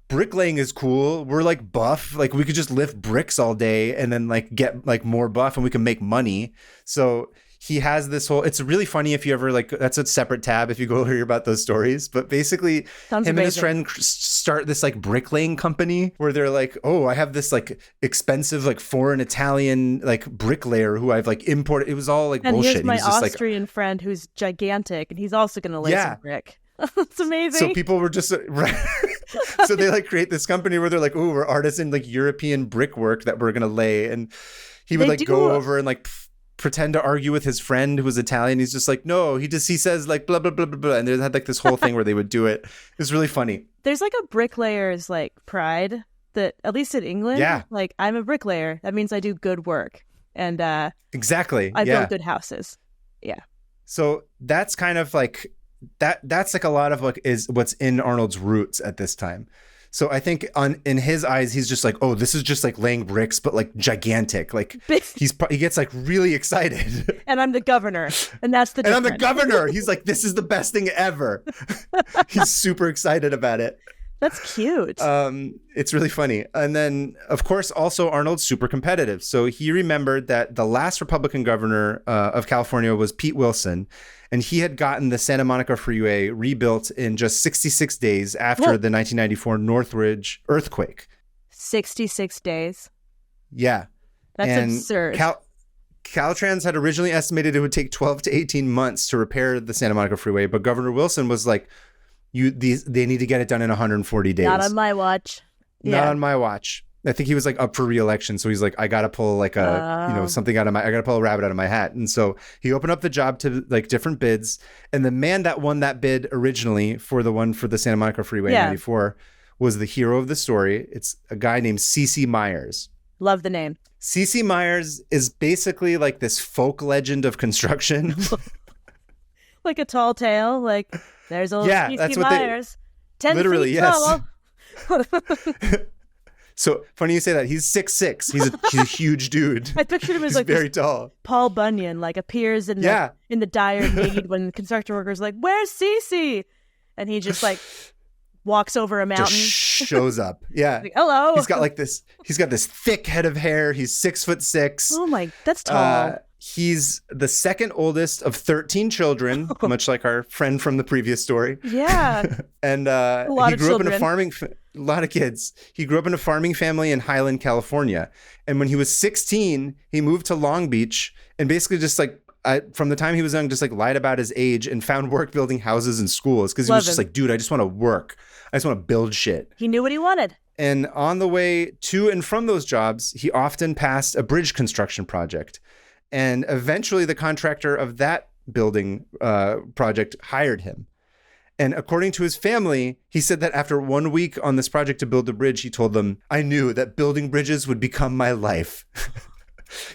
bricklaying is cool. We're like buff. Like we could just lift bricks all day and then like get like more buff and we can make money. So he has this whole, it's really funny if you ever like, that's a separate tab if you go hear about those stories. But basically Sounds him amazing. and his friend start this like bricklaying company where they're like, oh, I have this like expensive like foreign Italian like bricklayer who I've like imported. It was all like and bullshit. Here's my he was Austrian friend who's gigantic and he's also going to lay some brick. It's amazing. So people were just right. So they like create this company where they're like, oh, we're artisan like European brickwork that we're going to lay. And he would go over and like pretend to argue with his friend who was Italian. He's just like, no, he says like blah, blah, blah, blah, blah. And they had like this whole thing where they would do it. It was really funny. There's like a bricklayer's like pride that, at least in England, like I'm a bricklayer. That means I do good work. And exactly. I build good houses. Yeah. So that's kind of like, that's like a lot of like is what's in Arnold's roots at this time. So I think in his eyes, he's just like, oh, this is just like laying bricks, but like gigantic. Like he gets like really excited. And I'm the governor. And that's the difference. And I'm the governor. He's like, this is the best thing ever. He's super excited about it. That's cute. It's really funny. And then, of course, also Arnold's super competitive. So he remembered that the last Republican governor of California was Pete Wilson. And he had gotten the Santa Monica Freeway rebuilt in just 66 days after the 1994 Northridge earthquake. 66 days? Yeah. That's absurd. Caltrans had originally estimated it would take 12 to 18 months to repair the Santa Monica Freeway. But Governor Wilson was like, they need to get it done in 140 days. Not on my watch. Not on my watch. I think he was like up for re-election. So he's like, I got to pull like something I got to pull a rabbit out of my hat. And so he opened up the job to like different bids. And the man that won that bid originally for the Santa Monica Freeway in 94 was the hero of the story. It's a guy named C.C. Myers. Love the name. C.C. Myers is basically like this folk legend of construction. Like a tall tale. Like there's old C.C. Myers. 10 literally, feet tall. So funny you say that. He's 6'6". He's a huge dude. I pictured him as like very tall. Paul Bunyan, like appears in the dire need when the construction workers are like, "Where's Cece?" And he just like walks over a mountain. Just shows up. Yeah. Like, hello. He's got this thick head of hair. He's 6'6". Oh my, that's tall. He's the second oldest of 13 children, much like our friend from the previous story. Yeah. And he grew up in a lot of kids. He grew up in a farming family in Highland, California. And when he was 16, he moved to Long Beach and basically just like, from the time he was young, just like lied about his age and found work building houses and schools. Because he was just like, dude, I just want to work. I just want to build shit. He knew what he wanted. And on the way to and from those jobs, he often passed a bridge construction project. And eventually the contractor of that building project hired him. And according to his family, he said that after 1 week on this project to build the bridge, he told them, I knew that building bridges would become my life.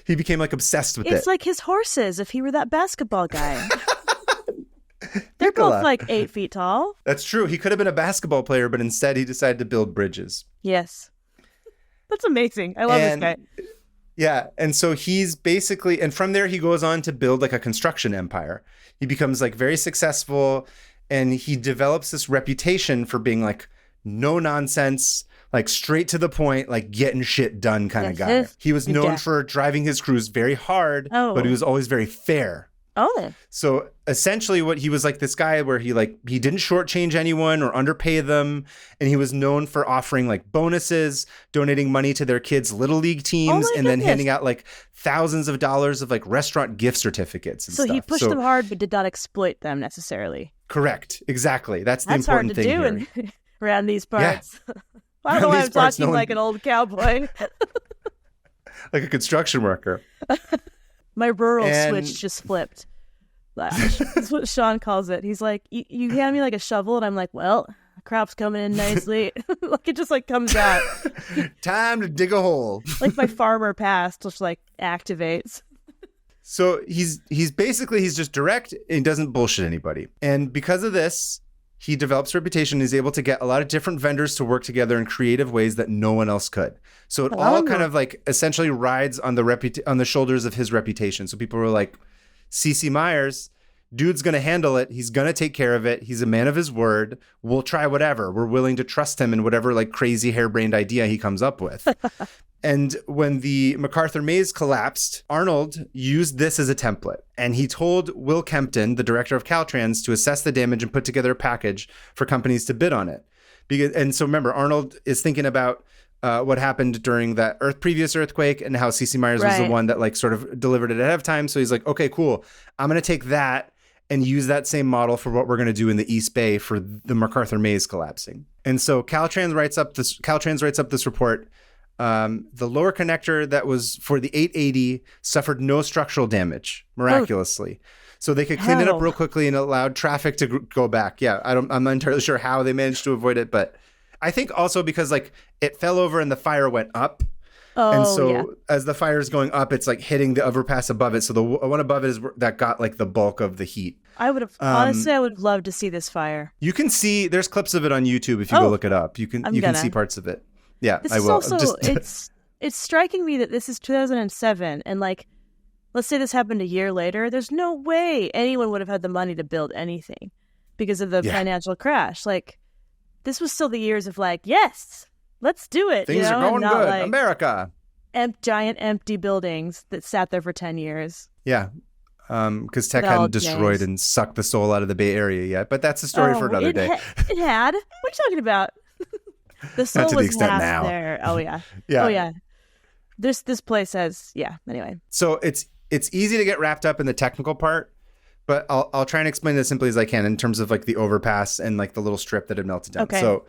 He became like obsessed with it. It's like his horses if he were that basketball guy. They're both like 8 feet tall. That's true. He could have been a basketball player, but instead he decided to build bridges. Yes. That's amazing. I love this guy. Yeah. And so he's basically, and from there he goes on to build like a construction empire. He becomes like very successful and he develops this reputation for being like no nonsense, like straight to the point, like getting shit done kind of guy. He was known for driving his crews very hard, but he was always very fair. Oh. So essentially what he was like this guy where he didn't shortchange anyone or underpay them. And he was known for offering like bonuses, donating money to their kids' little league teams, and then handing out like thousands of dollars of like restaurant gift certificates and stuff. So he pushed them hard, but did not exploit them necessarily. Correct. Exactly. That's the important thing here. That's hard to do around these parts. Yeah. I don't know why I'm talking like an old cowboy. Like a construction worker. My rural switch just flipped. That's what Sean calls it. He's like, you hand me like a shovel, and I'm like, well, the crop's coming in nicely. Like it just like comes out. Time to dig a hole. Like my farmer past just like activates. So he's just direct and he doesn't bullshit anybody. And because of this, he develops a reputation. He's able to get a lot of different vendors to work together in creative ways that no one else could. So it all kind of like essentially rides on the shoulders of his reputation. So people were like, C.C. Myers, dude's going to handle it. He's going to take care of it. He's a man of his word. We'll try whatever. We're willing to trust him in whatever like crazy harebrained idea he comes up with. And when the MacArthur maze collapsed, Arnold used this as a template. And he told Will Kempton, the director of Caltrans, to assess the damage and put together a package for companies to bid on it. And so remember, Arnold is thinking about what happened during that previous earthquake and how C.C. Myers was the one that like sort of delivered it ahead of time. So he's like, okay, cool. I'm going to take that and use that same model for what we're going to do in the East Bay for the MacArthur maze collapsing. And so Caltrans writes up this report. The lower connector that was for the 880 suffered no structural damage, miraculously. So they could clean it up real quickly and allowed traffic to go back. Yeah, I'm not entirely sure how they managed to avoid it, but I think also because like it fell over and the fire went up. And so as the fire is going up, it's like hitting the overpass above it. So the one above it is that got like the bulk of the heat. I would have honestly, I would love to see this fire. You can see there's clips of it on YouTube if you go look it up. You can see parts of it. Yeah, this I will. Also, it's striking me that this is 2007, and like, let's say this happened a year later. There's no way anyone would have had the money to build anything because of the financial crash. Like, this was still the years of like, yes, let's do it. Things are going good, like, America. Giant empty buildings that sat there for 10 years. Yeah, because tech hadn't destroyed and sucked the soul out of the Bay Area yet. But that's a story for another day. It had. What are you talking about? The soul was last there. Oh yeah. Yeah. Oh yeah. This place has Anyway. So it's easy to get wrapped up in the technical part, but I'll try and explain it as simply as I can in terms of like the overpass and like the little strip that had melted down. Okay. So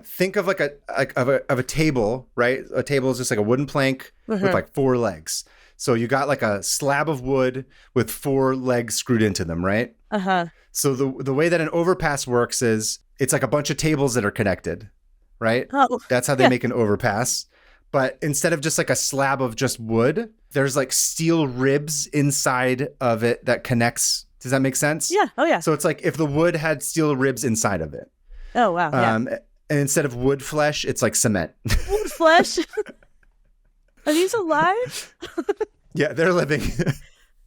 think of like a table, right? A table is just like a wooden plank with like 4 legs. So you got like a slab of wood with 4 legs screwed into them, right? So the way that an overpass works is it's like a bunch of tables that are connected. Right? Oh, that's how they make an overpass. But instead of just like a slab of just wood, there's like steel ribs inside of it that connects. Does that make sense? Yeah. Oh, yeah. So it's like if the wood had steel ribs inside of it. Oh, wow. And instead of wood flesh, it's like cement. Wood flesh? Are these alive? Yeah, they're living.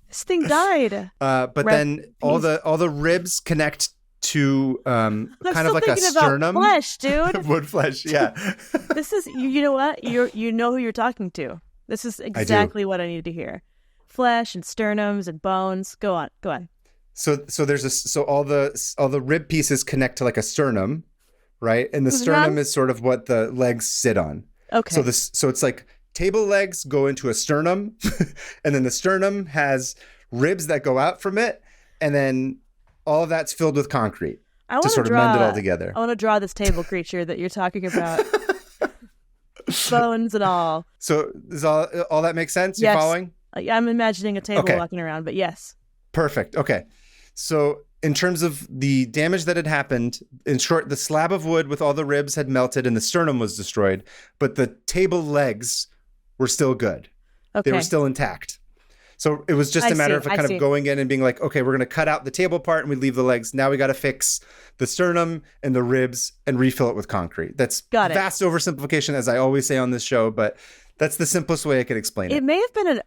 This thing died. But then all the ribs connect to kind of like a sternum. Flesh, dude. Wood flesh, yeah. This is you know what? You know who you're talking to. This is exactly what I needed to hear. Flesh and sternums and bones. Go on. So there's all the rib pieces connect to like a sternum, right? And the sternum is sort of what the legs sit on. Okay. So it's like table legs go into a sternum, and then the sternum has ribs that go out from it, and then all of that's filled with concrete to sort of mend it all together. I want to draw this table creature that you're talking about. Bones and all. So does all that make sense? Yes. You're following? I'm imagining a table walking around, but yes. Perfect. Okay. So in terms of the damage that had happened, in short, the slab of wood with all the ribs had melted and the sternum was destroyed, but the table legs were still good. Okay. They were still intact. So it was just a matter of kind of going in and being like, okay, we're going to cut out the table part and we leave the legs. Now we got to fix the sternum and the ribs and refill it with concrete. That's vast oversimplification, as I always say on this show, but that's the simplest way I could explain it. It may have been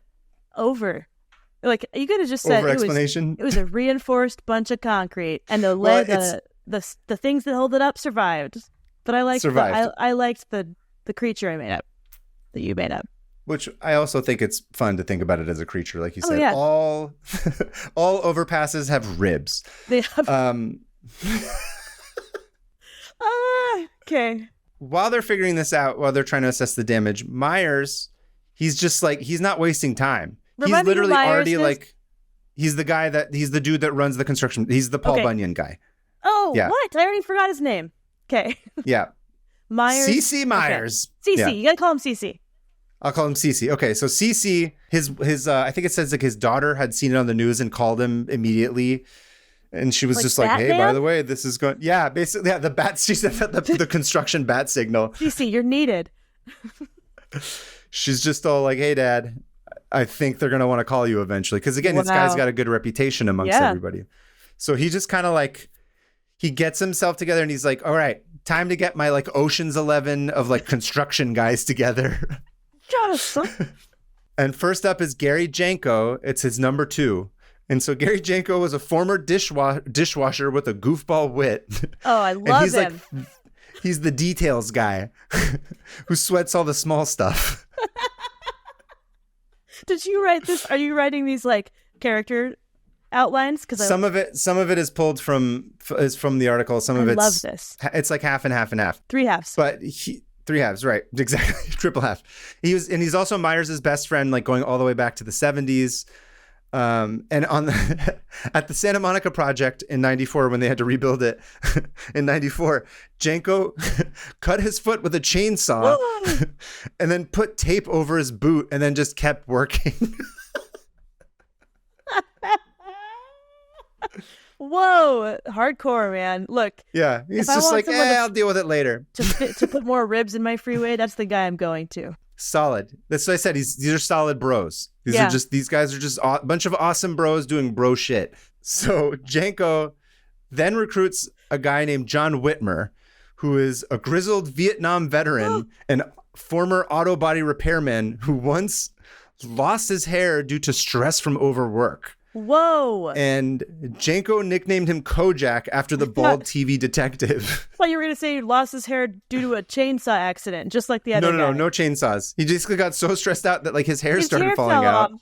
like you could have just said over-explanation. It was a reinforced bunch of concrete and the things that hold it up survived. But I liked I liked the creature I made up that you made up. Which I also think it's fun to think about it as a creature, like you said. Yeah. All overpasses have ribs. They have. Okay. While they're figuring this out, while they're trying to assess the damage, Myers, he's just like he's not wasting time. He's literally already like he's the dude that runs the construction. He's the Paul Bunyan guy. Oh, yeah. What? I already forgot his name. Okay. Yeah. Myers. C.C. Myers. Okay. C.C. You gotta call him C.C. I'll call him CC. Okay, so CC, his I think it says like his daughter had seen it on the news and called him immediately, and she was just like, "Hey, by the way, this is going." Yeah, basically, the bat. She said that the construction bat signal. CC, you're needed. She's just all like, "Hey, Dad, I think they're going to want to call you eventually. Because again, this guy's got a good reputation amongst everybody. So he just kind of like, he gets himself together and he's like, all right, time to get my like Ocean's 11 of like construction guys together. And first up is Gary Janko. It's his number 2. And so Gary Janko was a former dishwasher with a goofball wit. Oh, I love him. Like, he's the details guy who sweats all the small stuff. Did you write this? Are you writing these like character outlines? Because some of it is pulled from the article. Some of it's love this. It's like half and half and half. 3 halves. But 3 halves, right? Exactly, triple half. He's also Myers' best friend, like going all the way back to the 70s. And on at the Santa Monica project in 94, when they had to rebuild it in 94, Janko cut his foot with a chainsaw and then put tape over his boot and then just kept working. Whoa, hardcore, man. Look. Yeah, he's just like, I'll deal with it later. To put more ribs in my freeway, that's the guy I'm going to. Solid. That's what I said. These are solid bros. These guys are just a bunch of awesome bros doing bro shit. So Janko then recruits a guy named John Whitmer, who is a grizzled Vietnam veteran and former auto body repairman who once lost his hair due to stress from overwork. Whoa. And Janko nicknamed him Kojak after the bald TV detective. Well, you were going to say he lost his hair due to a chainsaw accident, just like the other guy. No chainsaws. He just got so stressed out that like his hair started falling out.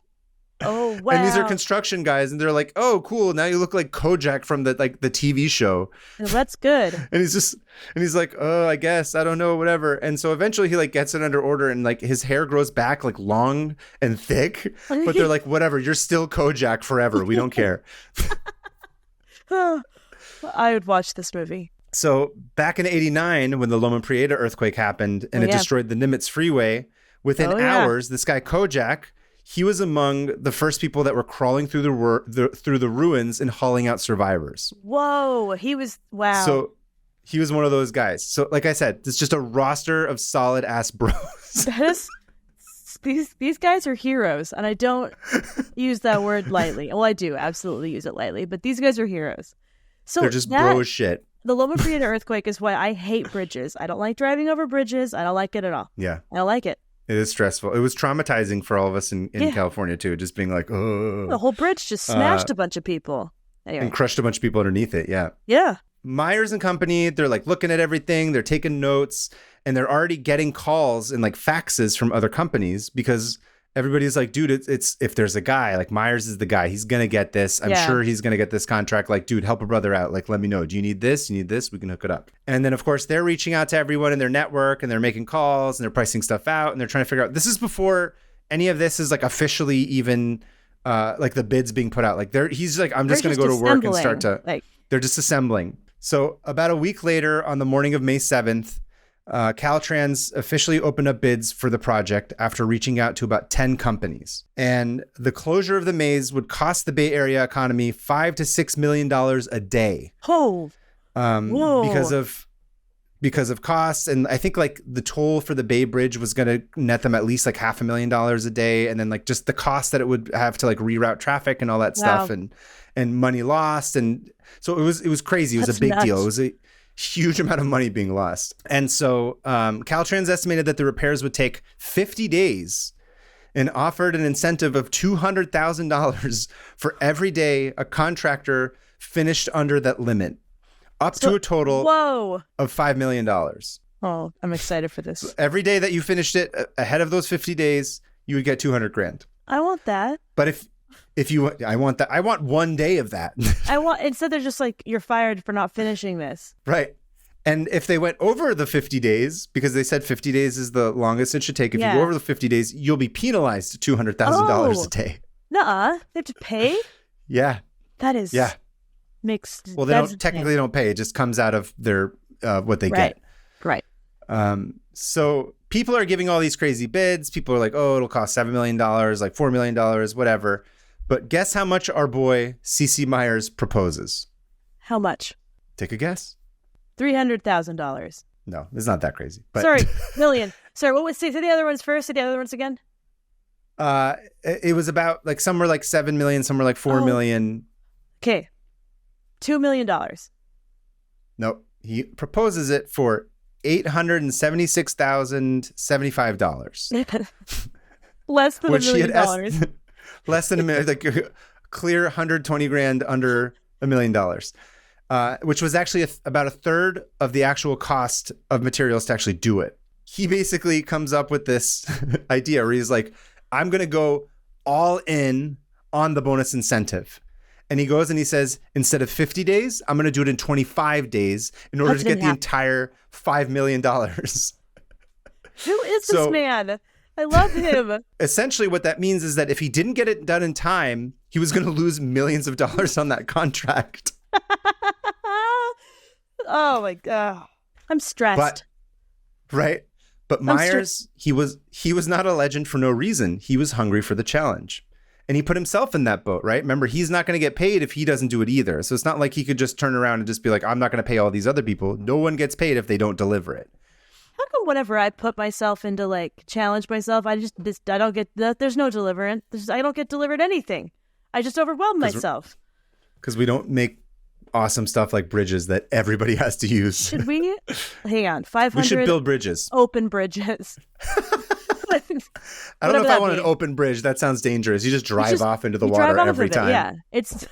Oh, wow. And these are construction guys, and they're like, "Oh, cool! Now you look like Kojak from the TV show." Well, that's good. And he's like, "Oh, I guess I don't know, whatever." And so eventually he like gets it under order, and like his hair grows back like long and thick. But they're like, "Whatever, you're still Kojak forever. We don't care." I would watch this movie. So back in '89, when the Loma Prieta earthquake happened and it destroyed the Nimitz Freeway, within hours, this guy Kojak. He was among the first people that were crawling through the ruins and hauling out survivors. Whoa, wow. So he was one of those guys. So like I said, it's just a roster of solid ass bros. These guys are heroes, and I don't use that word lightly. Well, I do absolutely use it lightly, but these guys are heroes. So they're just bro as shit. The Loma Prieta earthquake is why I hate bridges. I don't like driving over bridges. I don't like it at all. Yeah. I don't like it. It is stressful. It was traumatizing for all of us in California, too. Just being like, oh. The whole bridge just smashed a bunch of people. Anyway. And crushed a bunch of people underneath it, yeah. Yeah. Myers and company, they're like looking at everything. They're taking notes. And they're already getting calls and like faxes from other companies because everybody's like, dude, it's if there's a guy, like Myers is the guy. He's going to get this. I'm sure he's going to get this contract. Like, dude, help a brother out. Like, let me know. Do you need this? You need this? We can hook it up. And then, of course, they're reaching out to everyone in their network and they're making calls and they're pricing stuff out and they're trying to figure out. This is before any of this is like officially even like the bids being put out. Like he's like, I'm just going to go to work and start to they're just assembling. So about a week later on the morning of May 7th, Caltrans officially opened up bids for the project after reaching out to about 10 companies. And the closure of the maze would cost the Bay Area economy $5 to $6 million a day. Oh, because of costs. And I think like the toll for the Bay Bridge was going to net them at least like $500,000 a day. And then like just the cost that it would have to like reroute traffic and all that stuff and money lost. And so it was crazy. It was a big deal. It was a huge amount of money being lost. And so Caltrans estimated that the repairs would take 50 days and offered an incentive of $200,000 for every day a contractor finished under that limit, up to a total of $5 million. Oh, I'm excited for this. So every day that you finished it ahead of those 50 days, you would get $200,000. I want that. But if you, I want that. I want one day of that. Instead they're just like, you're fired for not finishing this. Right. And if they went over the 50 days, because they said 50 days is the longest it should take. If you go over the 50 days, you'll be penalized $200,000 a day. Nuh-uh. They have to pay? Yeah. That is mixed. Well, they don't pay. It just comes out of their what they get. Right. So people are giving all these crazy bids. People are like, oh, it'll cost $7 million, like $4 million, whatever. But guess how much our boy C.C. Myers proposes? How much? Take a guess. $300,000. No, it's not that crazy. But sorry, million. Sorry, say the other ones first. Say the other ones again. It was about like some were like 7 million, some were like 4 million. Okay. $2 million. No, he proposes it for $876,075. Less than $1 million. Less than $1 million, like a clear 120 grand under $1 million, which was actually about a third of the actual cost of materials to actually do it. He basically comes up with this idea where he's like, I'm going to go all in on the bonus incentive. And he goes and he says, instead of 50 days, I'm going to do it in 25 days in order to get the entire $5 million. Who is this man? I love him. Essentially, what that means is that if he didn't get it done in time, he was going to lose millions of dollars on that contract. Oh, my God. I'm stressed. But Myers, he was not a legend for no reason. He was hungry for the challenge. And he put himself in that boat, right? Remember, he's not going to get paid if he doesn't do it either. So it's not like he could just turn around and just be like, I'm not going to pay all these other people. No one gets paid if they don't deliver it. How come whenever I put myself into like challenge myself, I don't get, there's no deliverance. I don't get delivered anything. I just overwhelm myself. Because we don't make awesome stuff like bridges that everybody has to use. Should we? Hang on. 500. We should build bridges. Open bridges. I don't know if I want an open bridge. That sounds dangerous. You just drive off into the water every time. Yeah, it's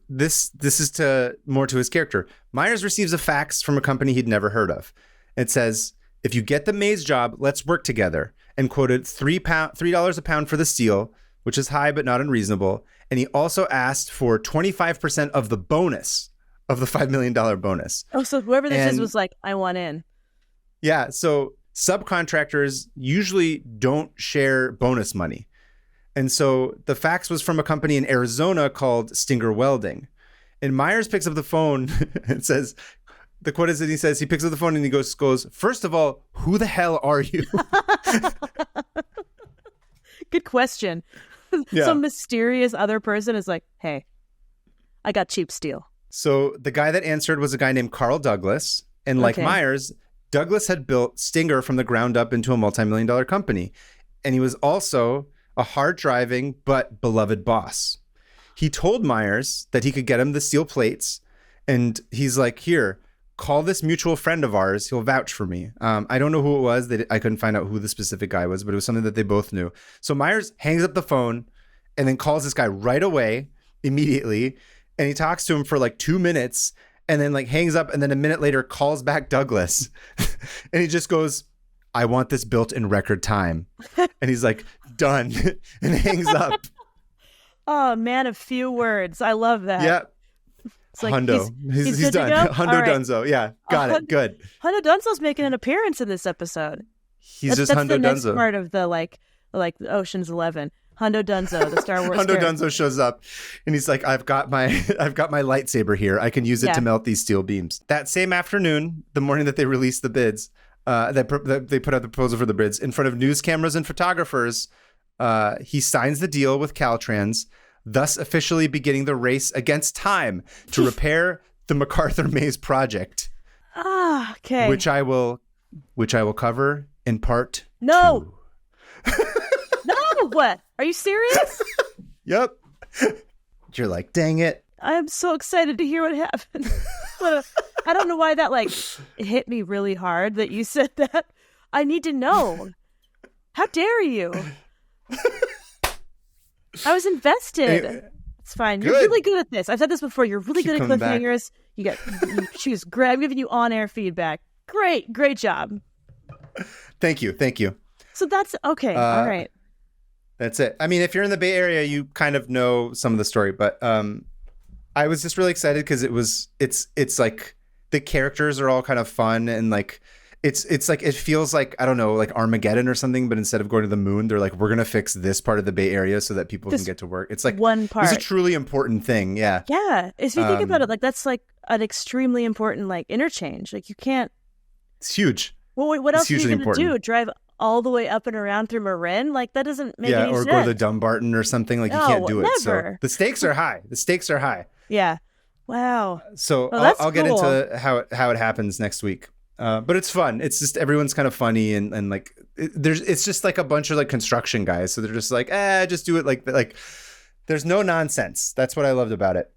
this is more to his character. Myers receives a fax from a company he'd never heard of. It says, "If you get the maze job, let's work together." And quoted $3 a pound for the steel, which is high but not unreasonable. And he also asked for 25% of the bonus of the $5 million bonus. Oh, so whoever this is was like, I want in. Yeah. So subcontractors usually don't share bonus money. And so the fax was from a company in Arizona called Stinger Welding. And Myers picks up the phone and says, the quote is that he says, he picks up the phone and he goes, "First of all, who the hell are you?" Good question. Yeah. Some mysterious other person is like, "Hey, I got cheap steel." So the guy that answered was a guy named Carl Douglas. And like Myers, Douglas had built Stinger from the ground up into a multi-million-dollar company. And he was also a hard-driving but beloved boss. He told Myers that he could get him the steel plates. And he's like, "Here, call this mutual friend of ours. He'll vouch for me." I don't know who it was. I couldn't find out who the specific guy was, but it was something that they both knew. So Myers hangs up the phone and then calls this guy right away, immediately. And he talks to him for like 2 minutes and then like hangs up. And then a minute later calls back Douglas. And he just goes, "I want this built in record time." And he's like, "Done." And hangs up. Oh, man of few words. I love that. Yeah. It's like Hundo. He's done. Hundo right. Dunzo. Yeah. Got it. Good. Hundo Dunzo's making an appearance in this episode. That's Hundo the Dunzo. Next part of the like Ocean's 11. Hundo Dunzo, the Star Wars Hundo Dunzo shows up and he's like, I've got my lightsaber here. I can use it to melt these steel beams. That same afternoon, the morning that they released the bids, that they put out the proposal for the bids, in front of news cameras and photographers, he signs the deal with Caltrans, thus officially beginning the race against time to repair the MacArthur Maze project. Okay. Which I will cover in part 2. No. What? Are you serious? Yep. You're like, dang it. I am so excited to hear what happened. I don't know why that hit me really hard that you said that. I need to know. How dare you? I was invested. Anyway, it's fine. You're really good at this. I've said this before. You're really good at cliffhangers. She's great. I'm giving you on-air feedback. Great job. Thank you. So that's okay. All right. That's it. I mean, if you're in the Bay Area, you kind of know some of the story, but I was just really excited because it's like the characters are all kind of fun and like it's like it feels like, I don't know, like Armageddon or something, but instead of going to the moon, they're like, we're gonna fix this part of the Bay Area so that people can get to work. It's like one part. It's a truly important thing. Yeah. If you think about it, like that's like an extremely important like interchange. Like you can't. It's huge. Well, what else are you gonna do? Drive all the way up and around through Marin? Like that doesn't make any sense. Yeah, or go to Dumbarton or something. Like you can't do it. Never. So the stakes are high. Yeah. Wow. So I'll get into how it happens next week. But it's fun. It's just everyone's kind of funny and like it's just like a bunch of like construction guys. So they're just like, just do it like there's no nonsense. That's what I loved about it.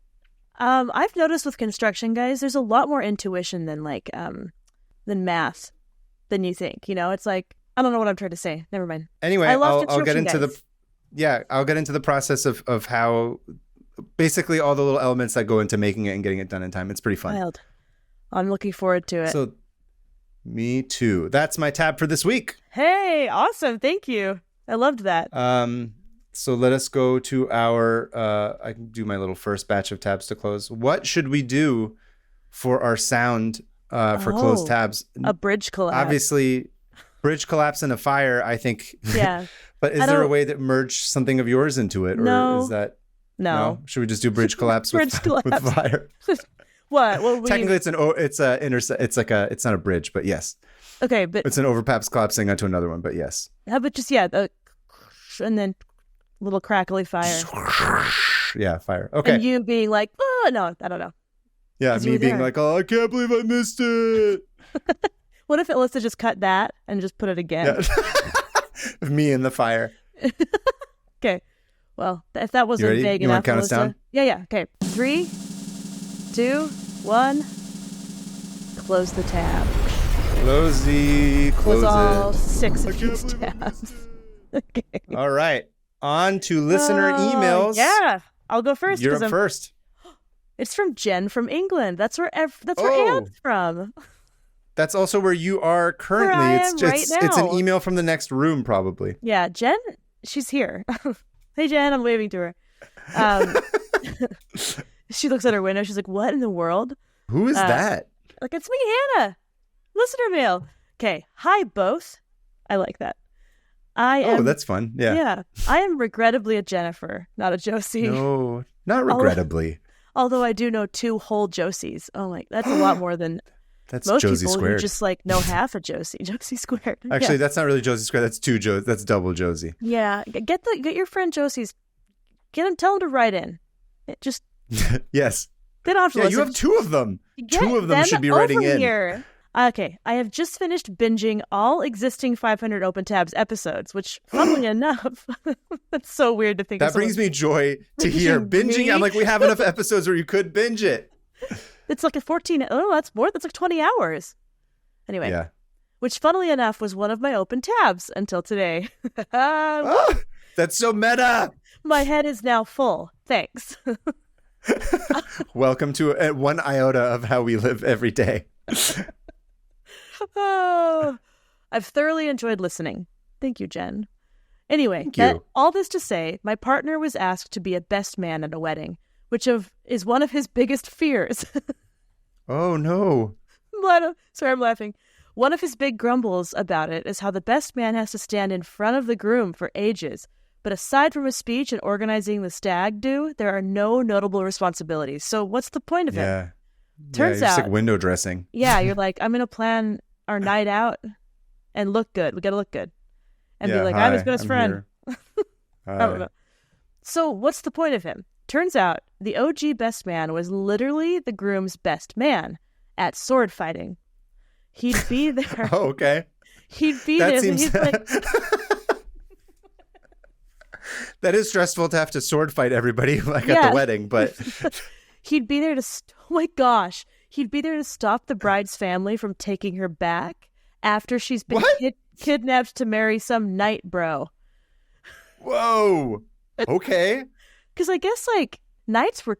I've noticed with construction guys, there's a lot more intuition than math than you think. It's like, I don't know what I'm trying to say. Never mind. Anyway, I'll get into guys. I'll get into the process of how basically all the little elements that go into making it and getting it done in time. It's pretty fun. Wild. I'm looking forward to it. So, me too. That's my tab for this week. Hey, awesome. Thank you. I loved that. So let us go to our, I can do my little first batch of tabs to close. What should we do for our sound for closed tabs? A bridge collapse. Obviously, bridge collapse and a fire, I think. Yeah. But is there a way that merge something of yours into it? No. Or is that... No. Should we just do bridge collapse with fire? What? Technically, it's not a bridge, but yes. Okay, but it's an overpass collapsing onto another one, but yes. How about just and then little crackly fire. Yeah, fire. Okay. And you being like, oh no, I don't know. Yeah, me being like, oh, I can't believe I missed it. What if Alyssa just cut that and just put it again? Yeah. Me in the fire. Okay. Well, if that wasn't vague enough, you want to count us down? Yeah. Okay. 3, 2, 1. Close the tab. Close all it. 6 of these tabs. Okay. All right. On to listener emails. Yeah. I'll go first. You're up first. It's from Jen from England. That's where Anne's from. That's also where you are currently. Where I am right now. It's an email from the next room, probably. Yeah, Jen, she's here. Hey, Jen, I'm waving to her. She looks at her window. She's like, what in the world? Who is that? Like, it's me, Hannah. Listener mail. Okay. Hi, both. I like that. That's fun. Yeah. Yeah. I am regrettably a Jennifer, not a Josie. No, not regrettably. Although I do know 2 whole Josies. Oh, my, that's a lot more than that's most Josie people squared. who just like know half a Josie. Josie squared. Actually, that's not really Josie squared. That's 2 Josie. That's double Josie. Yeah. Get your friend Josie's. Tell him to write in. Just yes. They don't have to listen. You have 2 of them. 2 of them should be writing in. Here. Okay, I have just finished binging all existing 500 Open Tabs episodes, which, funnily enough, that's so weird to think of. That brings me joy to hear. Binging, I'm like, we have enough episodes where you could binge it. It's like a 14, that's more, that's like 20 hours. Anyway, yeah. Which, funnily enough, was one of my Open Tabs until today. That's so meta. My head is now full. Thanks. Welcome to 1 iota of how we live every day. Oh, I've thoroughly enjoyed listening. Thank you, Jen. Anyway, all this to say, my partner was asked to be a best man at a wedding, which is one of his biggest fears. Oh, no. Sorry, I'm laughing. One of his big grumbles about it is how the best man has to stand in front of the groom for ages. But aside from a speech and organizing the stag do, there are no notable responsibilities. So what's the point of it? Turns out, it's like window dressing. Yeah, you're like, I'm going to plan our night out and look good. We got to look good. And be like, I'm his best friend. I don't know. So what's the point of him? Turns out the OG best man was literally the groom's best man at sword fighting. He'd be there. Oh, okay. He'd be there. Seems... He's like... That is stressful to have to sword fight everybody at the wedding, but... He'd be there to... Oh my gosh. He'd be there to stop the bride's family from taking her back after she's been kidnapped to marry some knight bro. Whoa. Okay. Because I guess, knights were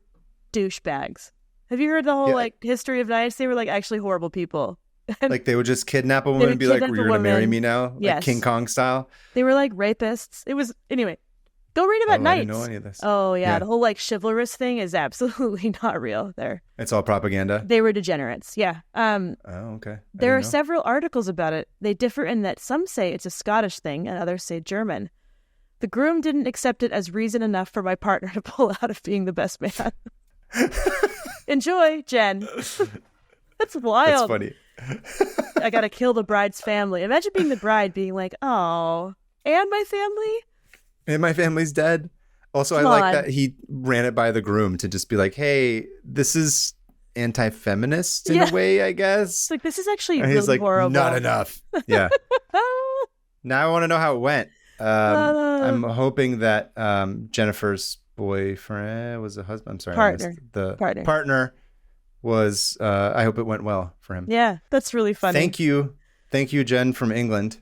douchebags. Have you heard the whole, history of knights? They were, actually horrible people. They would just kidnap a woman and be like, you're going to marry me now? Yes. Like King Kong style? They were, rapists. It was... Anyway. Go read about knights. I didn't know any of this. Oh, yeah. The whole, chivalrous thing is absolutely not real there. It's all propaganda? They were degenerates, yeah. Oh, okay. There are several articles about it. They differ in that some say it's a Scottish thing and others say German. The groom didn't accept it as reason enough for my partner to pull out of being the best man. Enjoy, Jen. That's wild. That's funny. I gotta kill the bride's family. Imagine being the bride being like, oh, and my family? And my family's dead. Also, I like that he ran it by the groom to just be like, hey, this is anti-feminist in a way, I guess. This is actually and really he's like, horrible. not enough. Yeah. Now I want to know how it went. I'm Uh, hoping that Jennifer's boyfriend was a husband. I'm sorry, I partner. missed the Partner. partner was. I hope it went well for him. Yeah, that's really funny. Thank you, Jen from England,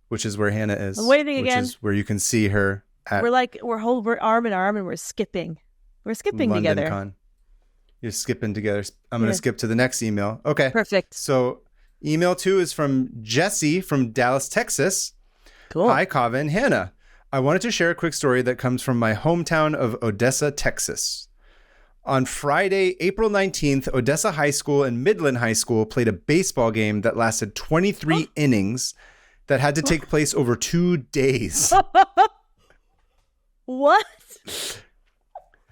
which is where Hannah is. I'm waving which again. is where you can see her at We're arm in arm and we're skipping. We're skipping London together. Con. You're skipping together. I'm going to skip to the next email. Okay. Perfect. So email 2 is from Jesse from Dallas, Texas. Cool. Hi, Kava and Hannah. I wanted to share a quick story that comes from my hometown of Odessa, Texas. On Friday, April 19th, Odessa High School and Midland High School played a baseball game that lasted 23 innings that had to take place over 2 days. What? It's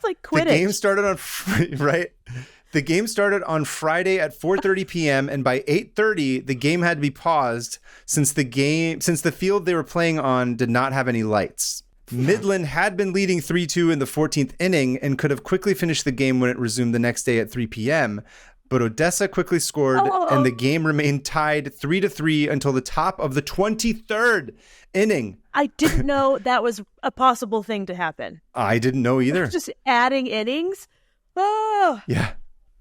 like Quidditch. The game started on right. The game started on Friday at 4:30 p.m. and by 8:30 the game had to be paused since the field they were playing on did not have any lights. Midland had been leading 3-2 in the 14th inning and could have quickly finished the game when it resumed the next day at 3 p.m. But Odessa quickly scored and the game remained tied 3-3 until the top of the 23rd inning. I didn't know that was a possible thing to happen. I didn't know either. Just adding innings? Oh. Yeah.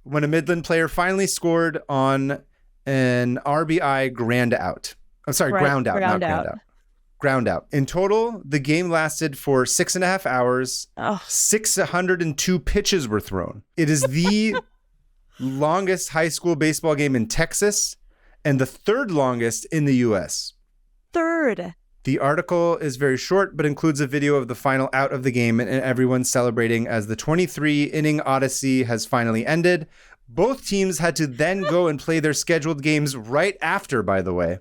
When a Midland player finally scored on an RBI ground out. I'm sorry, ground out, not ground out. Ground out. In total, the game lasted for 6.5 hours. 602 pitches were thrown. It is the longest high school baseball game in Texas and the third longest in the U.S. Third. The article is very short, but includes a video of the final out of the game and everyone celebrating as the 23-inning odyssey has finally ended. Both teams had to then go and play their scheduled games right after, by the way.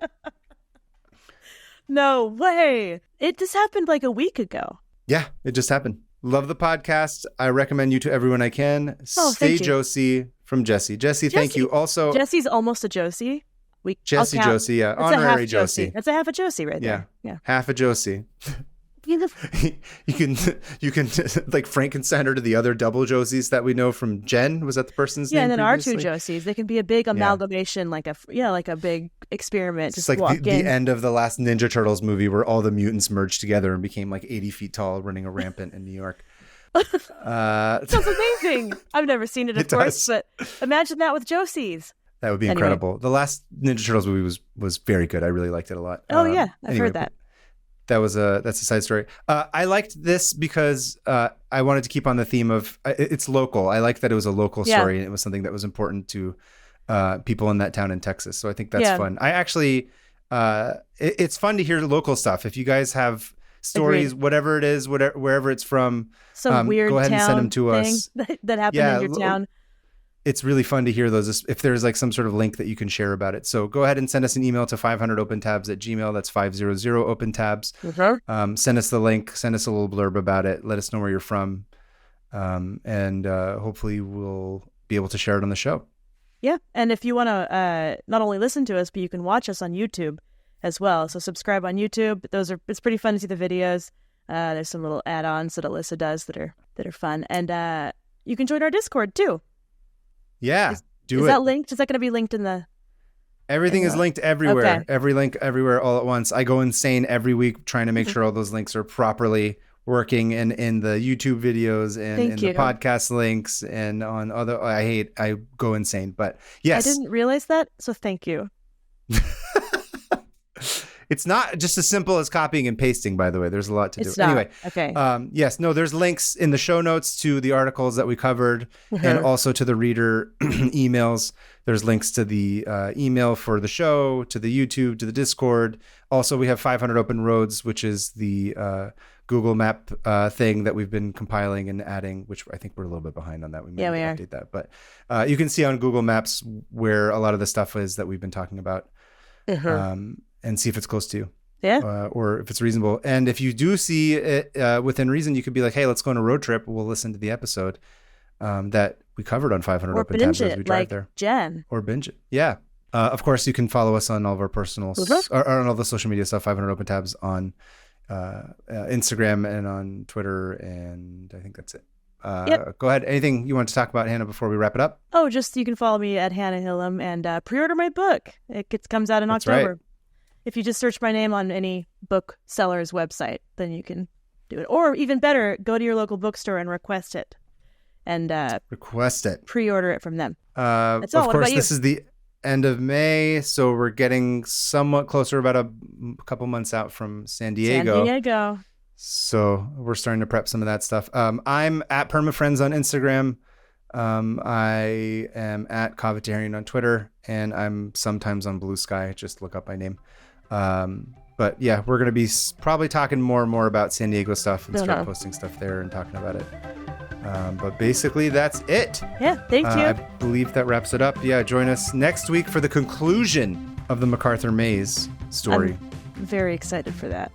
No way. It just happened like a week ago. Yeah, it just happened. Love the podcast. I recommend you to everyone I can. Stay Josie from Jesse. Jesse, thank you. Also, Jesse's almost a Josie. Jesse Josie, yeah. Honorary Josie. That's a half a Josie right there. Yeah. Half a Josie. you can like Frankenstein her to the other double Josies that we know from Jen. Was that the person's name? Yeah, and then previously? our two Josies. They can be a big amalgamation, like a big experiment. It's like the end of the last Ninja Turtles movie where all the mutants merged together and became like 80 feet tall, running a rampant in New York. Sounds amazing. I've never seen it, of course, but imagine that with Josies. That would be incredible. The last Ninja Turtles movie was very good. I really liked it a lot. Oh yeah, I've heard that. That's a side story. I liked this because I wanted to keep on the theme of it's local. I liked that it was a local story and it was something that was important to people in that town in Texas. So I think that's fun. I actually, it's fun to hear local stuff. If you guys have stories, whatever it is, wherever it's from, some weird go ahead and send them to thing us. that happened in your town. It's really fun to hear those if there's like some sort of link that you can share about it. So go ahead and send us an email to 500opentabs@gmail. That's 500opentabs. Send us the link, send us a little blurb about it. Let us know where you're from. And hopefully we'll be able to share it on the show. Yeah. And if you want to not only listen to us, but you can watch us on YouTube as well. So subscribe on YouTube. It's pretty fun to see the videos. There's some little add-ons that Alyssa does that are fun. And you can join our Discord too. Yeah, is that linked? Is that going to be linked in the... Everything is linked everywhere. Okay. Every link everywhere all at once. I go insane every week trying to make sure all those links are properly working and in the YouTube videos and in the podcast links and on other... I go insane, but yes. I didn't realize that, so thank you. It's not just as simple as copying and pasting, by the way. There's a lot to do. Anyway, okay. There's links in the show notes to the articles that we covered and also to the reader emails. There's links to the email for the show, to the YouTube, to the Discord. Also, we have 500 Open Roads, which is the Google Map thing that we've been compiling and adding, which I think we're a little bit behind on that. We may update that. But you can see on Google Maps where a lot of the stuff is that we've been talking about. And see if it's close to you. Yeah. Or if it's reasonable. And if you do see it within reason, you could be like, hey, let's go on a road trip. We'll listen to the episode that we covered on 500 Open Tabs as we drive there. Jen. Or binge it. Yeah. Of course, you can follow us on all of our personal, or on all the social media stuff, 500 Open Tabs on Instagram and on Twitter. And I think that's it. Go ahead. Anything you want to talk about, Hannah, before we wrap it up? Oh, just you can follow me at Hannah Hillam and pre-order my book. It comes out in October. Right. if you just search my name on any bookseller's website, then you can do it. Or even better, go to your local bookstore and request it. And pre-order it from them. That's all. Of course, this is the end of May, so we're getting somewhat closer, about a couple months out from San Diego. So we're starting to prep some of that stuff. I'm at PermaFriends on Instagram. I am at Covetarian on Twitter, and I'm sometimes on Blue Sky. Just look up my name. But yeah, we're going to be probably talking more and more about San Diego stuff and start posting stuff there and talking about it. But basically, that's it. Yeah, thank you. I believe that wraps it up. Yeah, join us next week for the conclusion of the MacArthur Maze story. I'm very excited for that.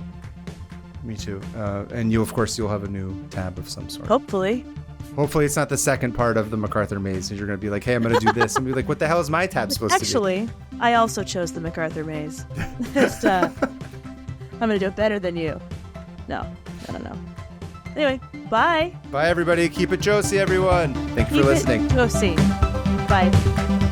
Me too. And you'll have a new tab of some sort. Hopefully it's not the second part of the MacArthur Maze. You're going to be like, hey, I'm going to do this. And be like, what the hell is my tab supposed to be? Actually, I also chose the MacArthur Maze. I'm going to do it better than you. No, I don't know. Anyway, bye. Bye, everybody. Keep it Josie, everyone. Thank you for listening. Keep it Josie. Bye.